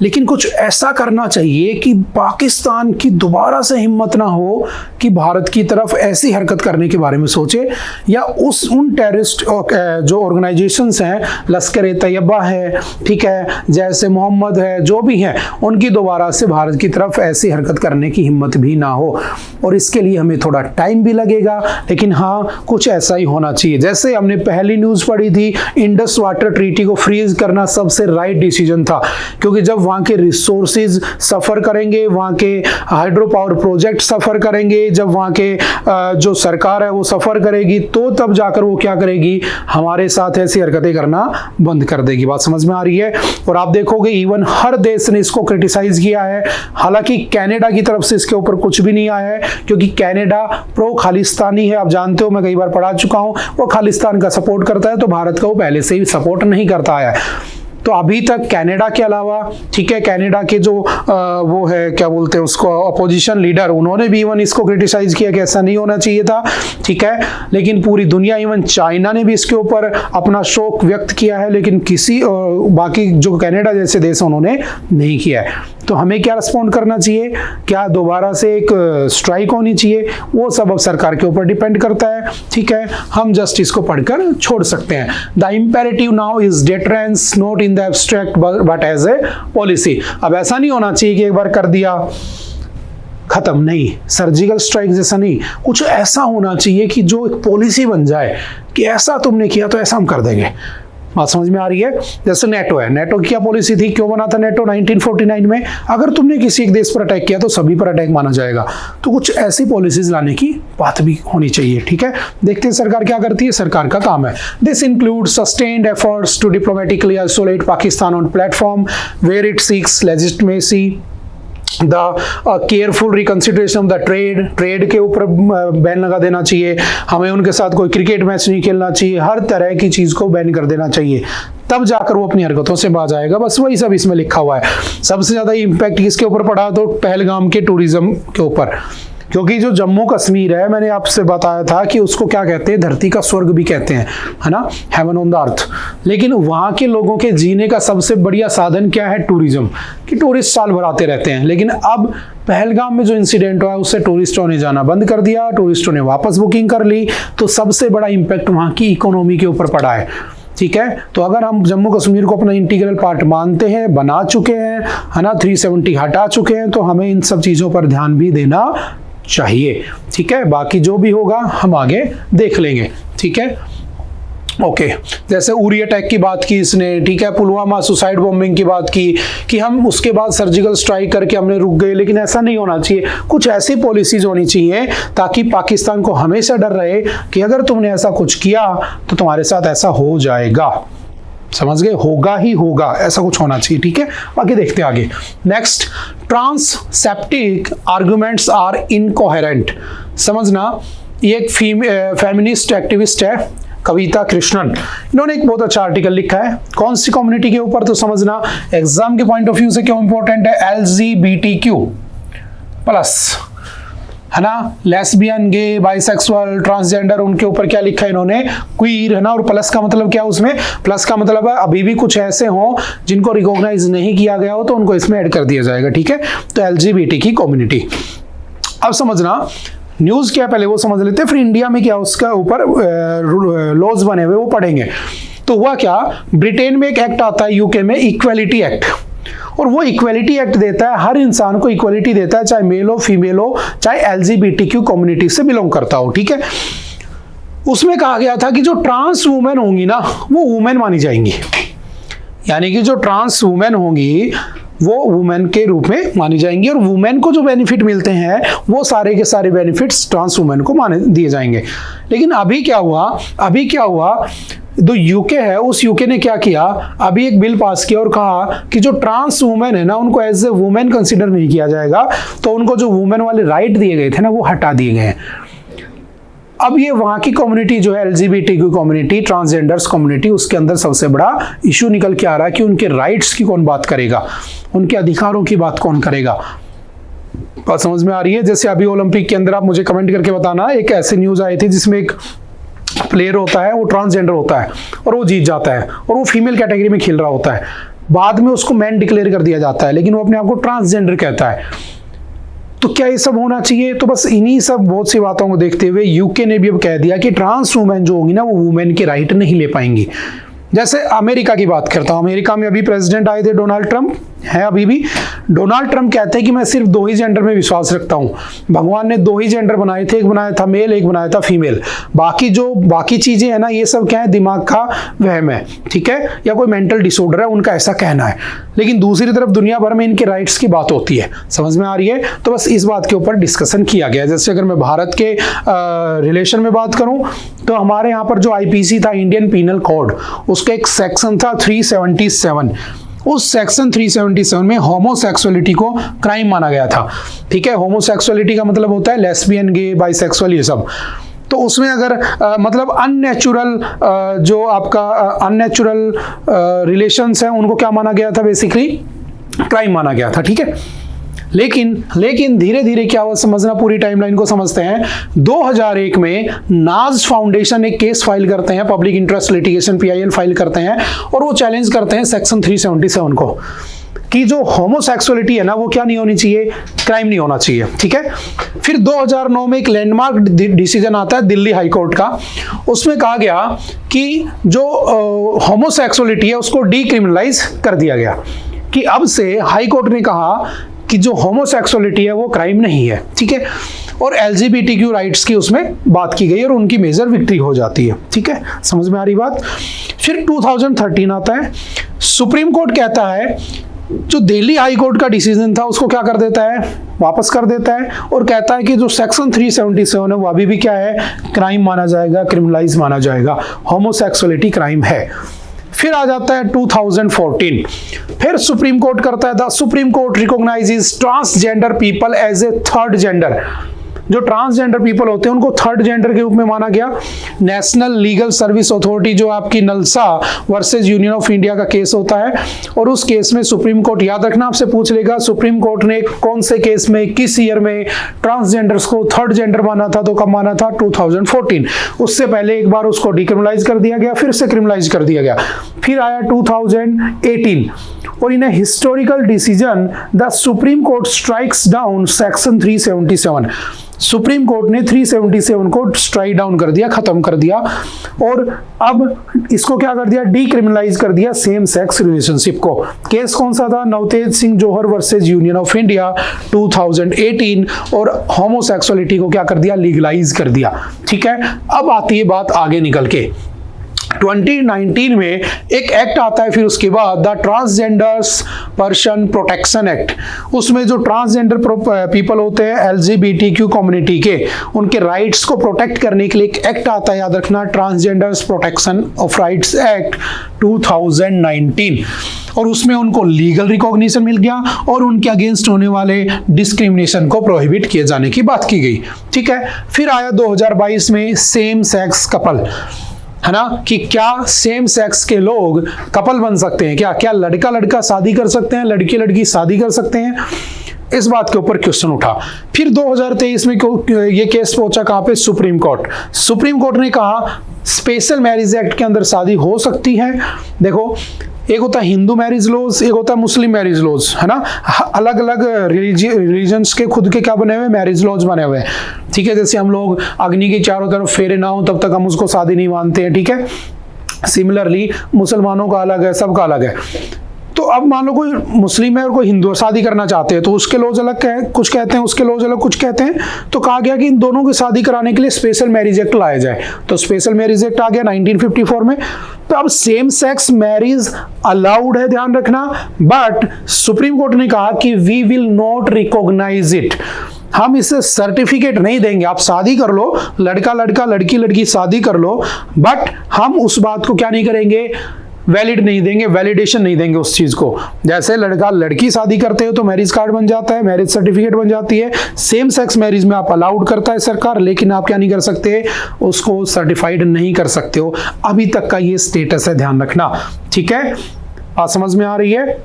लेकिन कुछ ऐसा करना चाहिए कि पाकिस्तान की दोबारा से हिम्मत ना हो कि भारत की तरफ ऐसी हरकत करने के बारे में सोचे, या उन टेररिस्ट जो ऑर्गेनाइजेशंस हैं, लश्कर ए तैयबा है, ठीक है, जैसे मोहम्मद है, जो भी हैं, उनकी दोबारा से भारत की तरफ ऐसी हरकत करने की हिम्मत भी ना हो। और इसके लिए हमें थोड़ा टाइम भी लगेगा, लेकिन हाँ, कुछ ऐसा ही होना चाहिए। जैसे हमने पहली न्यूज़ पढ़ी थी, इंडस वाटर ट्रीटी को फ्रीज करना सबसे राइट डिसीजन था, क्योंकि जब वहाँ के रिसोर्सेज सफ़र करेंगे, वहाँ के हाइड्रो पावर प्रोजेक्ट सफ़र करेंगे, जब वहाँ के जो सरकार है वो सफ़र करेगी, तो तब जाकर वो क्या करेगी? हमारे साथ ऐसी हरकतें करना बंद कर देगी। बात समझ में आ रही है? और आप देखोगे इवन हर देश ने इसको क्रिटिसाइज किया है। हालांकि कनाडा की तरफ से इसके ऊपर कुछ भी नहीं आया है, क्योंकि कनाडा प्रो खालिस्तानी है। आप जानते हो, मैं कई बार पढ़ा चुका हूँ, वो खालिस्तान का सपोर्ट करता है, तो भारत का वो पहले से ही सपोर्ट नहीं करता आया है। तो अभी तक कनाडा के अलावा, ठीक है, कनाडा के जो वो है, क्या बोलते हैं उसको, अपोजिशन लीडर, उन्होंने भी इवन इसको क्रिटिसाइज किया कि ऐसा नहीं होना चाहिए था। ठीक है, लेकिन पूरी दुनिया, इवन चाइना ने भी इसके ऊपर अपना शोक व्यक्त किया है, लेकिन किसी बाकी जो कनाडा जैसे देश उन्होंने नहीं किया है। तो हमें क्या रिस्पॉन्ड करना चाहिए? क्या दोबारा से एक स्ट्राइक होनी चाहिए? वो सब अब सरकार के ऊपर डिपेंड करता है। ठीक है, हम जस्ट इसको पढ़कर छोड़ सकते हैं। The imperative now is deterrence not in the abstract but as a policy. अब ऐसा नहीं होना चाहिए कि एक बार कर दिया खत्म, नहीं, सर्जिकल स्ट्राइक जैसा नहीं, कुछ ऐसा होना चाहिए कि जो एक पॉलिसी बन जाए कि ऐसा तुमने किया तो ऐसा हम कर देंगे। बात समझ में आ रही है? जैसे नेटो है, नेटो की क्या पॉलिसी थी? क्यों बना था नेटो 1949 में? अगर तुमने किसी एक देश पर अटैक किया तो सभी पर अटैक माना जाएगा। तो कुछ ऐसी पॉलिसीज लाने की बात भी होनी चाहिए। ठीक है, देखते हैं सरकार क्या करती है। सरकार का काम है, this include sustained efforts to diplomatically isolate Pakistan on platform where it seeks legitimacy, the careful reconsideration of the trade के ऊपर बैन लगा देना चाहिए। हमें उनके साथ कोई क्रिकेट मैच नहीं खेलना चाहिए, हर तरह की चीज़ को बैन कर देना चाहिए, तब जाकर वो अपनी हरकतों से बाज आएगा। बस वही सब इसमें लिखा हुआ है। सबसे ज़्यादा इम्पैक्ट किसके ऊपर पड़ा? तो पहलगाम के टूरिज्म के ऊपर, क्योंकि जो जम्मू कश्मीर है, मैंने आपसे बताया था कि उसको क्या कहते हैं, धरती का स्वर्ग भी कहते हैं, है ना, हेवन ऑन द अर्थ। लेकिन वहाँ के लोगों के जीने का सबसे बढ़िया साधन क्या है, टूरिज्म, कि टूरिस्ट साल भर आते रहते हैं। लेकिन अब पहलगाम में जो इंसिडेंट हुआ है उससे टूरिस्टों ने जाना बंद कर दिया, टूरिस्टों ने वापस बुकिंग कर ली, तो सबसे बड़ा इंपैक्ट वहाँ की इकोनॉमी के ऊपर पड़ा है। ठीक है, तो अगर हम जम्मू कश्मीर को अपना इंटीग्रल पार्ट मानते हैं, बना चुके हैं, है ना, 370 हटा चुके हैं, तो हमें इन सब चीज़ों पर ध्यान भी देना चाहिए। ठीक है, बाकी जो भी होगा हम आगे देख लेंगे। ठीक है, ओके। जैसे उरी अटैक की बात की इसने, ठीक है, पुलवामा सुसाइड बॉम्बिंग की बात की कि हम उसके बाद सर्जिकल स्ट्राइक करके हमने रुक गए, लेकिन ऐसा नहीं होना चाहिए। कुछ ऐसी पॉलिसीज होनी चाहिए ताकि पाकिस्तान को हमेशा डर रहे कि अगर तुमने ऐसा कुछ किया तो तुम्हारे साथ ऐसा हो जाएगा। समझ गए, होगा ही होगा, ऐसा कुछ होना चाहिए। ठीक है, बाकी देखते हैं आगे। Next, transsceptic arguments are incoherent. समझना, ये एक फेमिनिस्ट एक्टिविस्ट है, कविता कृष्णन, इन्होंने एक बहुत अच्छा आर्टिकल लिखा है। कौन सी कम्युनिटी के ऊपर, तो समझना एग्जाम के पॉइंट ऑफ व्यू से क्यों इंपॉर्टेंट है, LGBTQ प्लस, है ना, लेस्बियन, गे, बाइसेक्सुअल, ट्रांसजेंडर, उनके ऊपर क्या लिखा है इन्होंने, क्वीर, है ना। और प्लस का मतलब क्या, उसमें प्लस का मतलब है अभी भी कुछ ऐसे हों जिनको रिकॉग्नाइज नहीं किया गया हो तो उनको इसमें ऐड कर दिया जाएगा। ठीक है, तो LGBT की कम्युनिटी। अब समझना, न्यूज़ क्या पहले वो समझ लेते हैं, फिर इंडिया में क्या उसका ऊपर लॉज बने हुए वो पढ़ेंगे। तो हुआ क्या, ब्रिटेन में एक एक्ट आता है, यूके में इक्वेलिटी एक्ट, और वो इक्वेलिटी एक्ट देता है, हर इंसान को इक्वेलिटी देता है, चाहे मेल हो, फीमेल हो, चाहे LGBTQ कम्युनिटी से बिलोंग करता हो। ठीक है, उसमें कहा गया था कि जो ट्रांस वुमेन होंगी ना वो वुमेन मानी जाएंगी, यानी कि जो ट्रांस वुमेन होंगी वो वुमेन के रूप में मानी जाएंगी, और वुमेन को जो बेनिफिट मिलते हैं वो सारे के सारे बेनिफिट्स ट्रांस वुमेन को माने दिए जाएंगे। लेकिन अभी क्या हुआ, जो यूके है उस यूके ने क्या किया, अभी एक बिल पास किया और कहा कि जो ट्रांस वुमेन है ना उनको एज ए वुमेन कंसिडर नहीं किया जाएगा, तो उनको जो वुमेन वाले राइट दिए गए थे ना वो हटा दिए गए हैं। अब ये वहाँ की कम्युनिटी जो है LGBTQ कम्युनिटी, ट्रांसजेंडर्स कम्युनिटी, उसके अंदर सबसे बड़ा इशू निकल के आ रहा है कि उनके राइट्स की कौन बात करेगा, उनके अधिकारों की बात कौन करेगा। बात समझ में आ रही है। जैसे अभी ओलंपिक के अंदर आप मुझे कमेंट करके बताना, एक ऐसी न्यूज़ आई थी जिसमें एक प्लेयर होता है, वो ट्रांसजेंडर होता है और वो जीत जाता है और वो फीमेल कैटेगरी में खेल रहा होता है, बाद में उसको मैन डिक्लेयर कर दिया जाता है, लेकिन वो अपने आप को ट्रांसजेंडर कहता है। तो क्या ये सब होना चाहिए? तो बस इन्हीं सब बहुत सी बातों को देखते हुए यूके ने भी अब कह दिया कि ट्रांस वुमेन जो होंगी ना वो वुमेन के राइट नहीं ले पाएंगी। जैसे अमेरिका की बात करता हूँ, अमेरिका में अभी प्रेसिडेंट आए थे डोनाल्ड ट्रंप, है अभी भी। डोनाल्ड ट्रंप कहते हैं कि मैं सिर्फ 2 ही जेंडर में विश्वास रखता हूँ। भगवान ने 2 ही जेंडर बनाए थे, एक बनाया था मेल, एक बनाया था फीमेल। बाकी चीजें है ना, ये सब क्या है, दिमाग का वहम है, ठीक है, या कोई मेंटल डिसऑर्डर है, उनका ऐसा कहना है। लेकिन दूसरी तरफ दुनिया भर में इनके राइट्स की बात होती है, समझ में आ रही है। तो बस इस बात के ऊपर डिस्कशन किया गया। जैसे अगर मैं भारत के रिलेशन में बात करूं तो हमारे यहाँ पर जो IPC था, इंडियन पीनल कोड, उसका एक सेक्शन था 377। उस सेक्शन 377 में होमोसेक्सुअलिटी को क्राइम माना गया था, ठीक है। होमोसेक्सुअलिटी का मतलब होता है लेस्बियन, गे, बाइसेक्सुअल, ये सब। तो उसमें अगर मतलब अननेचुरल जो आपका अननेचुरल रिलेशंस हैं उनको क्या माना गया था, बेसिकली क्राइम माना गया था, ठीक है। लेकिन धीरे धीरे क्या हुआ, समझना, पूरी टाइमलाइन को समझते हैं। 2001 में नाज फाउंडेशन एक केस फाइल करते हैं, public interest litigation PIL file करते हैं, और वो चैलेंज करते हैं सेक्शन 377 को कि जो होमोसेक्सुअलिटी है ना वो क्या नहीं होनी चाहिए, क्राइम नहीं होना चाहिए, ठीक है। फिर 2009 में एक लैंडमार्क डिसीजन आता है दिल्ली हाई कोर्ट का। उसमें कहा गया कि जो होमोसेक्सुअलिटी है उसको डीक्रिमिनलाइज कर दिया गया, कि अब से हाई कोर्ट ने कहा कि जो होमोसेक्सुअलिटी है वो क्राइम नहीं है, ठीक है। और LGBTQ राइट्स की उसमें बात की गई और उनकी मेजर विक्ट्री हो जाती है, ठीक है, समझ में आ रही बात। फिर 2013 आता है, सुप्रीम कोर्ट कहता है जो दिल्ली हाई कोर्ट का डिसीजन था उसको क्या कर देता है, वापस कर देता है, और कहता है कि जो सेक्शन 377 है वो अभी भी क्या है, क्राइम माना जाएगा, क्रिमिनलाइज माना जाएगा, होमोसेक्सुअलिटी क्राइम है। फिर आ जाता है 2014, फिर सुप्रीम कोर्ट करता है, the supreme court recognizes transgender people as a third gender. जो ट्रांसजेंडर पीपल होते हैं उनको थर्ड जेंडर के रूप में माना गया। नेशनल लीगल सर्विस अथॉरिटी जो आपकी नलसा वर्सेज यूनियन ऑफ इंडिया का केस होता है, और उस केस में सुप्रीम कोर्ट, याद रखना आपसे पूछ लेगा, सुप्रीम कोर्ट ने कौन से केस में किस ईयर में ट्रांसजेंडर्स को थर्ड जेंडर माना था, तो कब माना था? 2014। उससे पहले एक बार उसको डिक्रिमिनलाइज कर दिया गया, फिर से क्रिमिनलाइज कर दिया गया, फिर आया 2018, और in historical decision the supreme Court strikes down section 377। Supreme Court ने 377 को स्ट्राइक डाउन कर दिया, खत्म कर दिया, और अब इसको क्या कर दिया? डीक्रिमिनलाइज कर दिया सेम सेक्स रिलेशनशिप को। केस कौन सा था? नवतेज सिंह जोहर वर्सेज यूनियन ऑफ इंडिया 2018, और होमोसेक्सुअलिटी को क्या कर दिया? लीगलाइज कर दिया। ठीक है, अब आती है बात आगे निकल के। 2019 में एक एक्ट आता है, फिर उसके बाद the transgenders person protection act. उसमें जो ट्रांसजेंडर पीपल होते हैं LGBTQ कम्युनिटी के, उनके राइट्स को प्रोटेक्ट करने के लिए एक एक्ट आता है, याद रखना, transgenders protection of rights act 2019, और उसमें उनको लीगल रिकॉग्निशन मिल गया और उनके अगेंस्ट होने वाले डिस्क्रिमिनेशन को प्रोहिबिट किए जाने की बात की गई। ठीक है, फिर आया 2022 में सेम सेक्स कपल, है ना, कि क्या सेम सेक्स के लोग कपल बन सकते हैं? क्या लड़का लड़का शादी कर सकते हैं, लड़की लड़की शादी कर सकते हैं? इस बात के ऊपर क्वेश्चन उठा। फिर 2023 में ये केस पहुंचा कहां पे? Supreme court. सुप्रीम कोर्ट ने कहा स्पेशल मैरिज एक्ट के अंदर शादी हो सकती है। देखो, एक होता है हिंदू मैरिज लॉज, एक होता है मुस्लिम मैरिज लॉज, है ना, अलग अलग रिलीजन्स के खुद के क्या बने हुए? मैरिज लॉज बने हुए हैं। ठीक है, जैसे हम लोग अग्नि के चारों तरफ फेरे ना हो तब तक हम उसको शादी नहीं मानते हैं। ठीक है, सिमिलरली मुसलमानों का अलग है, सबका अलग है। तो अब मान लो कोई मुस्लिम है और कोई हिंदू शादी करना चाहते हैं, तो उसके लॉज अलग कुछ कहते हैं, उसके लॉज अलग कुछ कहते हैं। तो कहा गया कि इन दोनों की शादी कराने के लिए स्पेशल मैरिज एक्ट लाया जाए, तो स्पेशल मैरिज एक्ट आ गया 1954 में। तो अब सेम सेक्स मैरिज अलाउड है, ध्यान रखना, बट सुप्रीम कोर्ट ने कहा कि we will not recognize it. हम इसे सर्टिफिकेट नहीं देंगे, आप शादी कर लो, लड़का लड़का लड़की लड़की शादी कर लो, बट हम उस बात को क्या नहीं करेंगे? वैलिड नहीं देंगे, वैलिडेशन नहीं देंगे उस चीज को। जैसे लड़का लड़की शादी करते हो तो मैरिज कार्ड बन जाता है, मैरिज सर्टिफिकेट बन जाती है, सेम सेक्स मैरिज में आप अलाउड करता है सरकार, लेकिन आप क्या नहीं कर सकते? उसको सर्टिफाइड नहीं कर सकते हो। अभी तक का ये स्टेटस है, ध्यान रखना। ठीक है, बात समझ में आ रही है?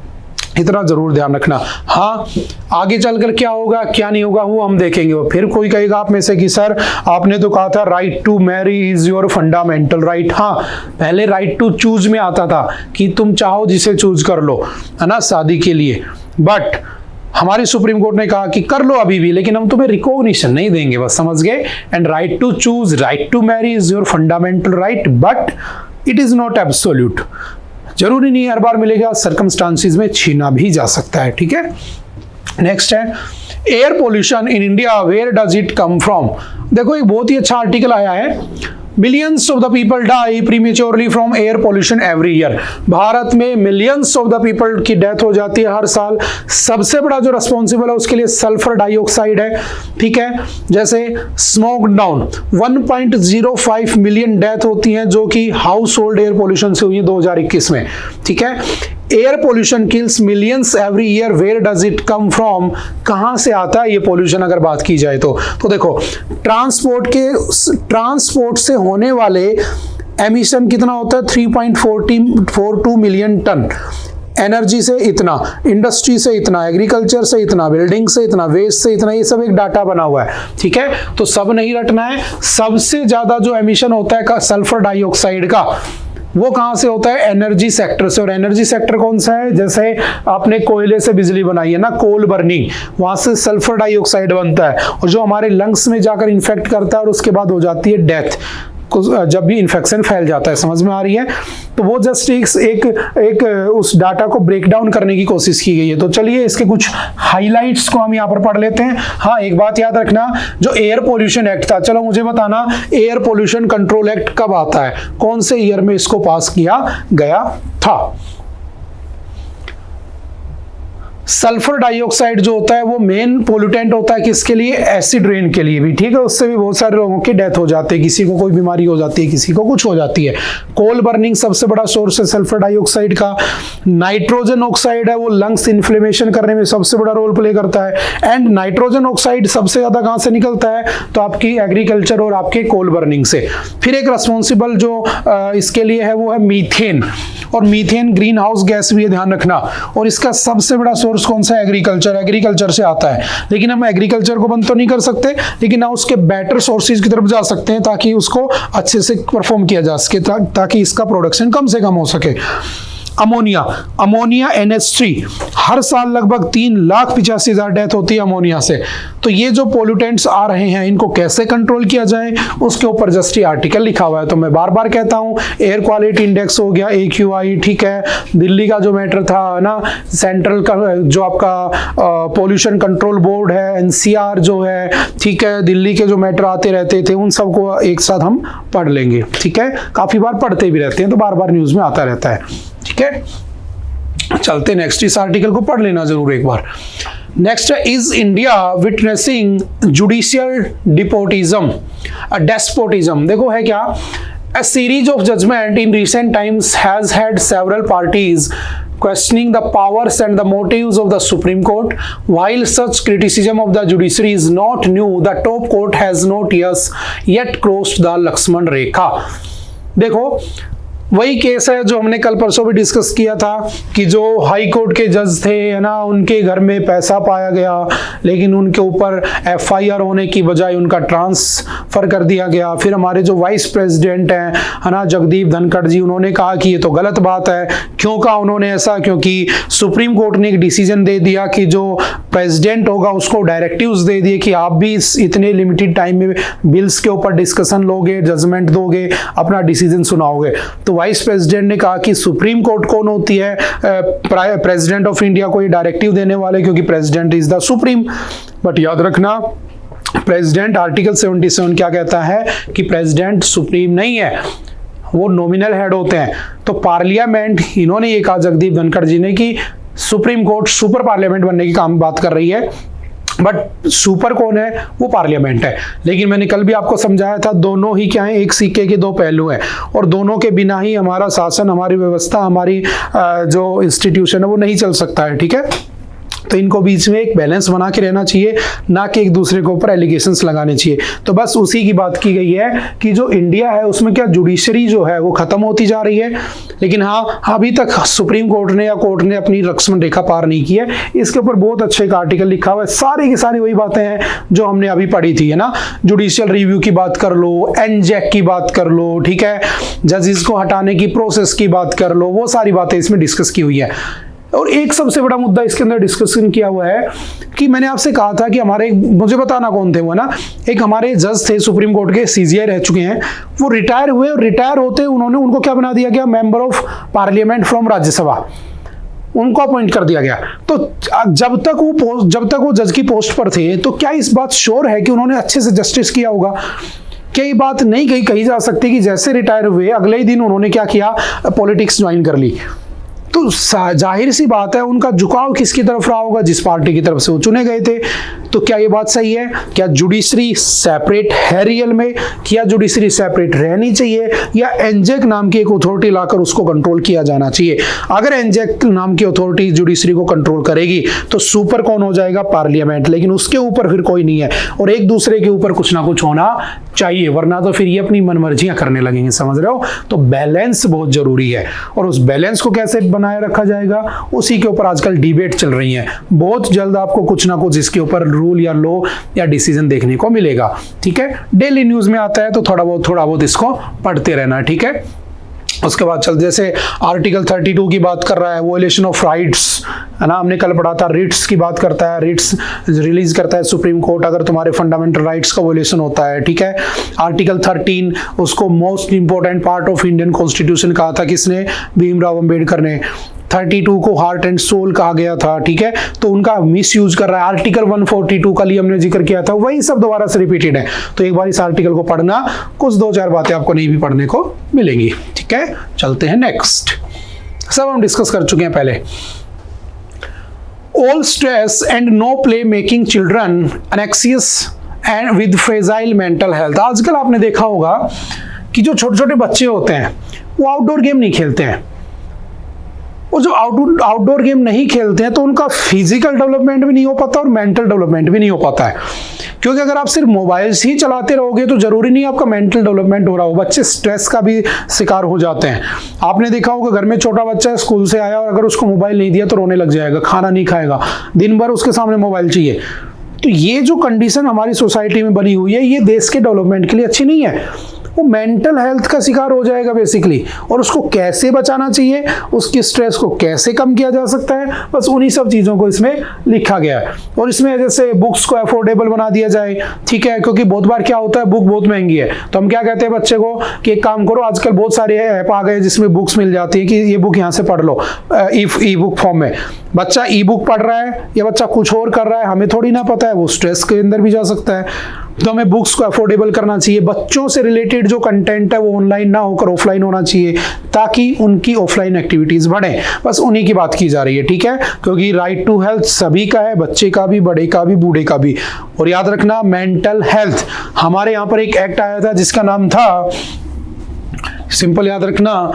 इतना जरूर ध्यान रखना। हाँ, आगे चलकर क्या होगा क्या नहीं होगा वो हम देखेंगे। फिर कोई कहेगा आप में से कि सर आपने तो कहा था right to marry is your fundamental right. हाँ, पहले राइट टू चूज में आता था कि तुम चाहो जिसे चूज कर लो, है ना, शादी के लिए, बट हमारी सुप्रीम कोर्ट ने कहा कि कर लो अभी भी, लेकिन हम तुम्हें रिकॉग्निशन नहीं देंगे, बस समझ गए। And right to choose, right to marry is your fundamental right, but it is not absolute. जरूरी नहीं हर बार मिलेगा, सर्कमस्टांसिस में छीना भी जा सकता है। ठीक है, नेक्स्ट है air pollution in India, where does it come from. देखो, एक बहुत ही अच्छा आर्टिकल आया है, millions of the people die prematurely from air pollution every year. Bharat में मिलियंस ऑफ द पीपल की डेथ हो जाती है हर साल। सबसे बड़ा जो रिस्पॉन्सिबल है उसके लिए सल्फर डाइऑक्साइड है। ठीक है, जैसे स्मोक डाउन 1.05 मिलियन डेथ होती हैं जो कि हाउस होल्ड एयर पोल्यूशन से हुई है 2021 में। ठीक है, air pollution kills millions every year, where does it come from, कहां से आता है ये पोल्यूशन अगर बात की जाए तो देखो, ट्रांसपोर्ट से होने वाले एमिशन कितना होता है? 3.42 मिलियन टन। एनर्जी से इतना, इंडस्ट्री से इतना, एग्रीकल्चर से इतना, बिल्डिंग से इतना, वेस्ट से इतना, ये सब एक डाटा बना हुआ है। ठीक है, तो सब नहीं रटना है। सबसे ज्यादा जो एमिशन होता है सल्फर डाइऑक्साइड का, वो कहां से होता है? एनर्जी सेक्टर से। और एनर्जी सेक्टर कौन सा है? जैसे आपने कोयले से बिजली बनाई है ना, कोल बर्निंग, वहां से सल्फर डाइऑक्साइड बनता है और जो हमारे लंग्स में जाकर इन्फेक्ट करता है और उसके बाद हो जाती है डेथ, जब भी इन्फेक्शन फैल जाता है। समझ में आ रही है? तो वो जस्ट एक उस डाटा को ब्रेक डाउन करने की कोशिश की गई है। तो चलिए इसके कुछ हाइलाइट्स को हम यहाँ पर पढ़ लेते हैं। हाँ, एक बात याद रखना, जो एयर पोल्यूशन एक्ट था, चलो मुझे बताना एयर पोल्यूशन कंट्रोल एक्ट कब आता है, कौन से ईयर में इसको पास किया गया था? सल्फर डाइऑक्साइड जो होता है वो मेन पोल्यूटेंट होता है किसके लिए, एसिड रेन के लिए भी, ठीक है। उससे भी बहुत सारे लोगों की डेथ हो जाती है, किसी को कोई बीमारी हो जाती है, किसी को कुछ हो जाती है। कोल बर्निंग सबसे बड़ा सोर्स है सल्फर डाइऑक्साइड का। नाइट्रोजन ऑक्साइड है वो लंग्स इन्फ्लेमेशन करने में सबसे बड़ा रोल प्ले करता है। एंड नाइट्रोजन ऑक्साइड सबसे ज्यादा कहां से निकलता है, तो आपकी एग्रीकल्चर और आपके कोल बर्निंग से। फिर एक रिस्पॉन्सिबल जो इसके लिए है वो है मीथेन, और मीथेन ग्रीन हाउस गैस भी है, ध्यान रखना। और इसका सबसे बड़ा सोर्स कौन सा है, एग्रीकल्चर। एग्रीकल्चर से आता है, लेकिन हम एग्रीकल्चर को बंद तो नहीं कर सकते, लेकिन ना उसके बेटर सोर्सेज की तरफ जा सकते हैं ताकि उसको अच्छे से परफॉर्म किया जा सके, ताकि इसका प्रोडक्शन कम से कम हो सके। अमोनिया, अमोनिया NH3, हर साल लगभग 3,85,000 डेथ होती है अमोनिया से। तो ये जो पोल्यूटेंट्स आ रहे हैं इनको कैसे कंट्रोल किया जाए, उसके ऊपर जस्ट ये आर्टिकल लिखा हुआ है। तो मैं बार बार कहता हूँ, एयर क्वालिटी इंडेक्स हो गया AQI, ठीक है। दिल्ली का जो मैटर था ना, सेंट्रल का जो आपका पोल्यूशन कंट्रोल बोर्ड है, NCR जो है, ठीक है, दिल्ली के जो मैटर आते रहते थे उन सबको एक साथ हम पढ़ लेंगे, ठीक है। काफी बार पढ़ते भी रहते हैं तो बार बार न्यूज में आता रहता है, ठीक है। चलते नेक्स्ट, इस आर्टिकल को पढ़ लेना जरूर एक बार। नेक्स्ट है, is India witnessing judicial despotism, despotism. देखो है क्या, a series of judgment in recent times has had several parties questioning the powers and the motives of the Supreme Court. While such criticism of the judiciary is not new, the top court has not yet crossed the Lakshman Rekha. देखो वही केस है जो हमने कल परसों भी डिस्कस किया था कि जो हाई कोर्ट के जज थे, है ना, उनके घर में पैसा पाया गया, लेकिन उनके ऊपर FIR होने की बजाय उनका ट्रांसफर कर दिया गया। फिर हमारे जो वाइस प्रेसिडेंट हैं, है ना, जगदीप धनखड़ जी, उन्होंने कहा कि ये तो गलत बात है। क्यों कहा उन्होंने ऐसा, क्योंकि सुप्रीम कोर्ट ने एक डिसीजन दे दिया कि जो प्रेसिडेंट होगा उसको डायरेक्टिव्स दे दिए कि आप भी इतने लिमिटेड टाइम में बिल्स के ऊपर डिस्कशन लोगे, जजमेंट दोगे, अपना डिसीजन सुनाओगे। तो वाइस प्रेसिडेंट ने कहा कि सुप्रीम कोर्ट कौन होती है, प्रेसिडेंट ऑफ इंडिया को ये डायरेक्टिव देने वाले, क्योंकि president is the supreme. But याद रखना, प्रेसिडेंट आर्टिकल 77 क्या कहता है कि प्रेसिडेंट सुप्रीम नहीं है, वो नॉमिनल हेड होते हैं। तो पार्लियामेंट, इन्होंने ये कहा जगदीप धनखड़ जी ने कि सुप्रीम कोर्ट सुपर पार्लियामेंट बनने की काम बात कर रही है, बट सुपर कौन है, वो पार्लियामेंट है। लेकिन मैंने कल भी आपको समझाया था, दोनों ही क्या है, एक सिक्के के दो पहलू हैं, और दोनों के बिना ही हमारा शासन, हमारी व्यवस्था, हमारी जो इंस्टीट्यूशन है वो नहीं चल सकता है, ठीक है। तो इनको बीच में एक बैलेंस बना के रहना चाहिए, ना कि एक दूसरे के ऊपर एलिगेशंस लगाने चाहिए। तो बस उसी की बात की गई है कि जो इंडिया है उसमें क्या जुडिशरी जो है वो खत्म होती जा रही है, लेकिन हाँ अभी तक सुप्रीम कोर्ट ने या कोर्ट ने अपनी लक्ष्मण रेखा पार नहीं की है। इसके ऊपर बहुत अच्छे एक आर्टिकल लिखा हुआ है, सारी की सारी वही बातें हैं जो हमने अभी पढ़ी थी, है ना। जुडिशियल रिव्यू की बात कर लो, एनजेक की बात कर लो, ठीक है, जजेस को हटाने की प्रोसेस की बात कर लो, वो सारी बातें इसमें डिस्कस की हुई है। और एक सबसे बड़ा मुद्दा इसके अंदर डिस्कशन किया हुआ है कि मैंने आपसे कहा था कि हमारे, मुझे बताना कौन थे वो ना, एक हमारे जज थे सुप्रीम कोर्ट के, CJI रह चुके हैं, वो रिटायर हुए, और रिटायर होते उन्होंने, उनको क्या बना दिया गया, member of parliament from Rajya Sabha, उनको अपॉइंट कर दिया गया। तो जब तक वो जज की पोस्ट पर थे, तो क्या इस बात श्योर है कि उन्होंने अच्छे से जस्टिस किया होगा? क्या ये बात नहीं कही जा सकती कि जैसे रिटायर हुए अगले ही दिन उन्होंने क्या किया, पॉलिटिक्स ज्वाइन कर ली? तो जाहिर सी बात है उनका झुकाव किसकी तरफ रहा होगा, जिस पार्टी की तरफ से वो चुने गए थे। तो क्या ये बात सही है? क्या जुडिशरी सेपरेट है रियल में? क्या जुडिशरी सेपरेट रहनी चाहिए, या एनजेक नाम की एक अथॉरिटी लाकर उसको कंट्रोल किया जाना चाहिए? अगर एनजेक नाम की अथॉरिटी जुडिशरी को कंट्रोल करेगी तो सुपर कौन हो जाएगा, पार्लियामेंट, लेकिन उसके ऊपर फिर कोई नहीं है, और एक दूसरे के ऊपर कुछ ना कुछ होना चाहिए, वरना तो फिर ये अपनी मनमर्जियां करने लगेंगे, समझ रहे हो। तो बैलेंस बहुत जरूरी है, और उस बैलेंस को कैसे बनाए रखा जाएगा उसी के ऊपर आजकल डिबेट चल रही है। बहुत जल्द आपको कुछ ना कुछ इसके ऊपर रूल या लॉ या डिसीजन देखने को मिलेगा, ठीक है। डेली न्यूज में आता है तो थोड़ा बहुत इसको पढ़ते रहना, ठीक है। उसके बाद चल, जैसे आर्टिकल 32 की बात कर रहा है, वोलेशन ऑफ राइट्स, है ना, हमने कल पढ़ा था, रिट्स की बात करता है, रिट्स रिलीज करता है सुप्रीम कोर्ट अगर तुम्हारे फंडामेंटल राइट्स का वोलेशन होता है, ठीक है। आर्टिकल 13 उसको most important part of Indian constitution कहा था किसने, भीमराव अंबेडकर ने। 32 को हार्ट एंड सोल कहा गया था, ठीक है। तो उनका मिस यूज कर रहा है। आर्टिकल 142 का लिए हमने जिक्र किया था, वही सब दोबारा से रिपीटेड है। तो एक बार इस आर्टिकल को पढ़ना, कुछ 2-4 बातें आपको नहीं भी पढ़ने को मिलेंगी, ठीक है। चलते हैं नेक्स्ट, सब हम डिस्कस कर चुके हैं पहले। all stress and no play making children anxious and with fragile mental health। आजकल आपने देखा होगा कि जो छोटे छोटे बच्चे होते हैं वो आउटडोर गेम नहीं खेलते हैं, और जो आउटडोर गेम नहीं खेलते हैं तो उनका फिजिकल डेवलपमेंट भी नहीं हो पाता और मेंटल डेवलपमेंट भी नहीं हो पाता है, क्योंकि अगर आप सिर्फ मोबाइल्स ही चलाते रहोगे तो जरूरी नहीं आपका मेंटल डेवलपमेंट हो रहा हो। बच्चे स्ट्रेस का भी शिकार हो जाते हैं। आपने देखा होगा घर में छोटा बच्चा है, स्कूल से आया और अगर उसको मोबाइल नहीं दिया तो रोने लग जाएगा, खाना नहीं खाएगा, दिन भर उसके सामने मोबाइल चाहिए। तो ये जो कंडीशन हमारी सोसाइटी में बनी हुई है ये देश के डेवलपमेंट के लिए अच्छी नहीं है। वो मेंटल हेल्थ का शिकार हो जाएगा बेसिकली, और उसको कैसे बचाना चाहिए, उसकी स्ट्रेस को कैसे कम किया जा सकता है, बस उन्हीं सब चीज़ों को इसमें लिखा गया है। और इसमें जैसे बुक्स को अफोर्डेबल बना दिया जाए, ठीक है, क्योंकि बहुत बार क्या होता है बुक बहुत महंगी है, तो हम क्या कहते हैं बच्चे को कि एक काम करो, आजकल बहुत सारे ऐप आ गए जिसमें बुक्स मिल जाती है कि ये बुक यहाँ से पढ़ लो ई बुक फॉर्म में। बच्चा ई बुक पढ़ रहा है या बच्चा कुछ और कर रहा है, हमें थोड़ी ना पता है, वो स्ट्रेस के अंदर भी जा सकता है। तो हमें बुक्स को अफोर्डेबल करना चाहिए। बच्चों से रिलेटेड जो कंटेंट है वो ऑनलाइन ना होकर ऑफलाइन होना चाहिए ताकि उनकी ऑफलाइन एक्टिविटीज बढ़े। बस उन्हीं की बात की जा रही है, ठीक है, क्योंकि राइट टू हेल्थ सभी का है, बच्चे का भी, बड़े का भी, बूढ़े का भी। और याद रखना मेंटल हेल्थ, हमारे यहाँ पर एक एक्ट आया था जिसका नाम था, सिंपल याद रखना,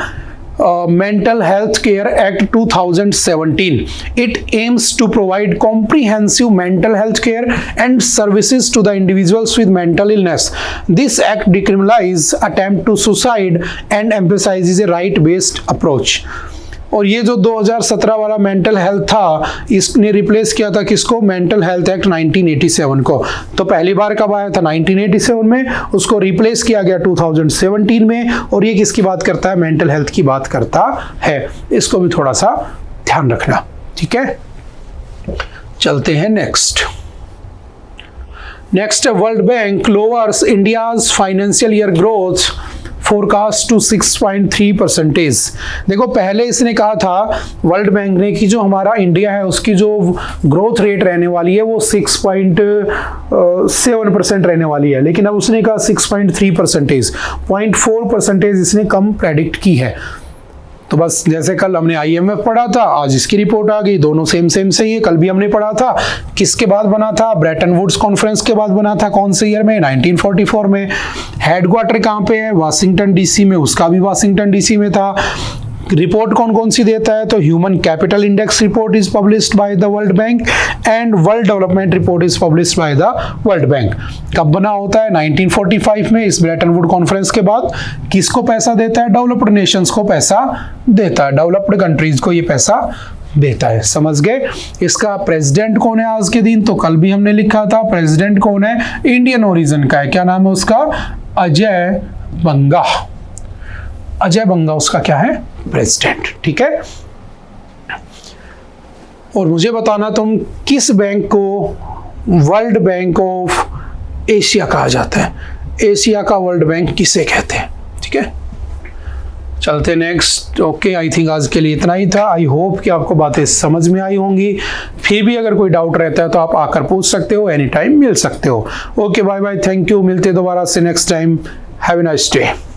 Mental Health Care Act 2017. It aims to provide comprehensive mental health care and services to the individuals with mental illness. This act decriminalizes attempt to suicide and emphasizes a right-based approach. और ये जो 2017 वाला मेंटल हेल्थ था इसने रिप्लेस किया था किसको, मेंटल हेल्थ एक्ट 1987 को। तो पहली बार कब आया था 1987 में, उसको रिप्लेस किया गया 2017 में, और ये किसकी बात करता है, मेंटल हेल्थ की बात करता है। इसको भी थोड़ा सा ध्यान रखना, ठीक है। चलते हैं नेक्स्ट है World Bank lowers India's financial year growth forecast to 6.3%। देखो पहले इसने कहा था वर्ल्ड बैंक ने कि जो हमारा इंडिया है उसकी जो ग्रोथ रेट रहने वाली है वो 6.7% रहने वाली है, लेकिन अब उसने कहा 6.3%, 0.4% इसने कम प्रेडिक्ट की है। तो बस जैसे कल हमने IMF पढ़ा था, आज इसकी रिपोर्ट आ गई, दोनों सेम सही है। कल भी हमने पढ़ा था, किसके बाद बना था, ब्रेटन वुड्स कॉन्फ्रेंस के बाद बना था, कौन से ईयर में, 1944 में। हेडक्वार्टर कहाँ पे है, वाशिंगटन DC में, उसका भी वाशिंगटन DC में था। रिपोर्ट कौन सी देता है, तो human capital index report is published by the world bank and world development report is published by the world bank. कब बना होता है, 1945 में, इस ब्रेटन वुड कॉन्फ्रेंस के बाद। किसको पैसा देता है, डेवलप्ड नेशंस को पैसा देता है, डेवलप्ड कंट्रीज को ये पैसा देता है, समझ गए। इसका प्रेसिडेंट कौन है आज के दिन, तो कल भी हमने लिखा था, प्रेसिडेंट कौन है, इंडियन ओरिजिन का है, क्या नाम है उसका, अजय बंगा। अजय बंगा उसका क्या है, प्रेसिडेंट, ठीक है। और मुझे बताना तुम किस बैंक को वर्ल्ड बैंक ऑफ एशिया कहा जाता है, एशिया का वर्ल्ड बैंक किसे कहते हैं, ठीक है। चलते नेक्स्ट। ओके, आई थिंक आज के लिए इतना ही था। आई होप कि आपको बातें समझ में आई होंगी। फिर भी अगर कोई डाउट रहता है तो आप आकर पूछ सकते हो, एनी टाइम मिल सकते हो। Okay, bye bye, thank you, मिलते दोबारा से next time. Have a nice day.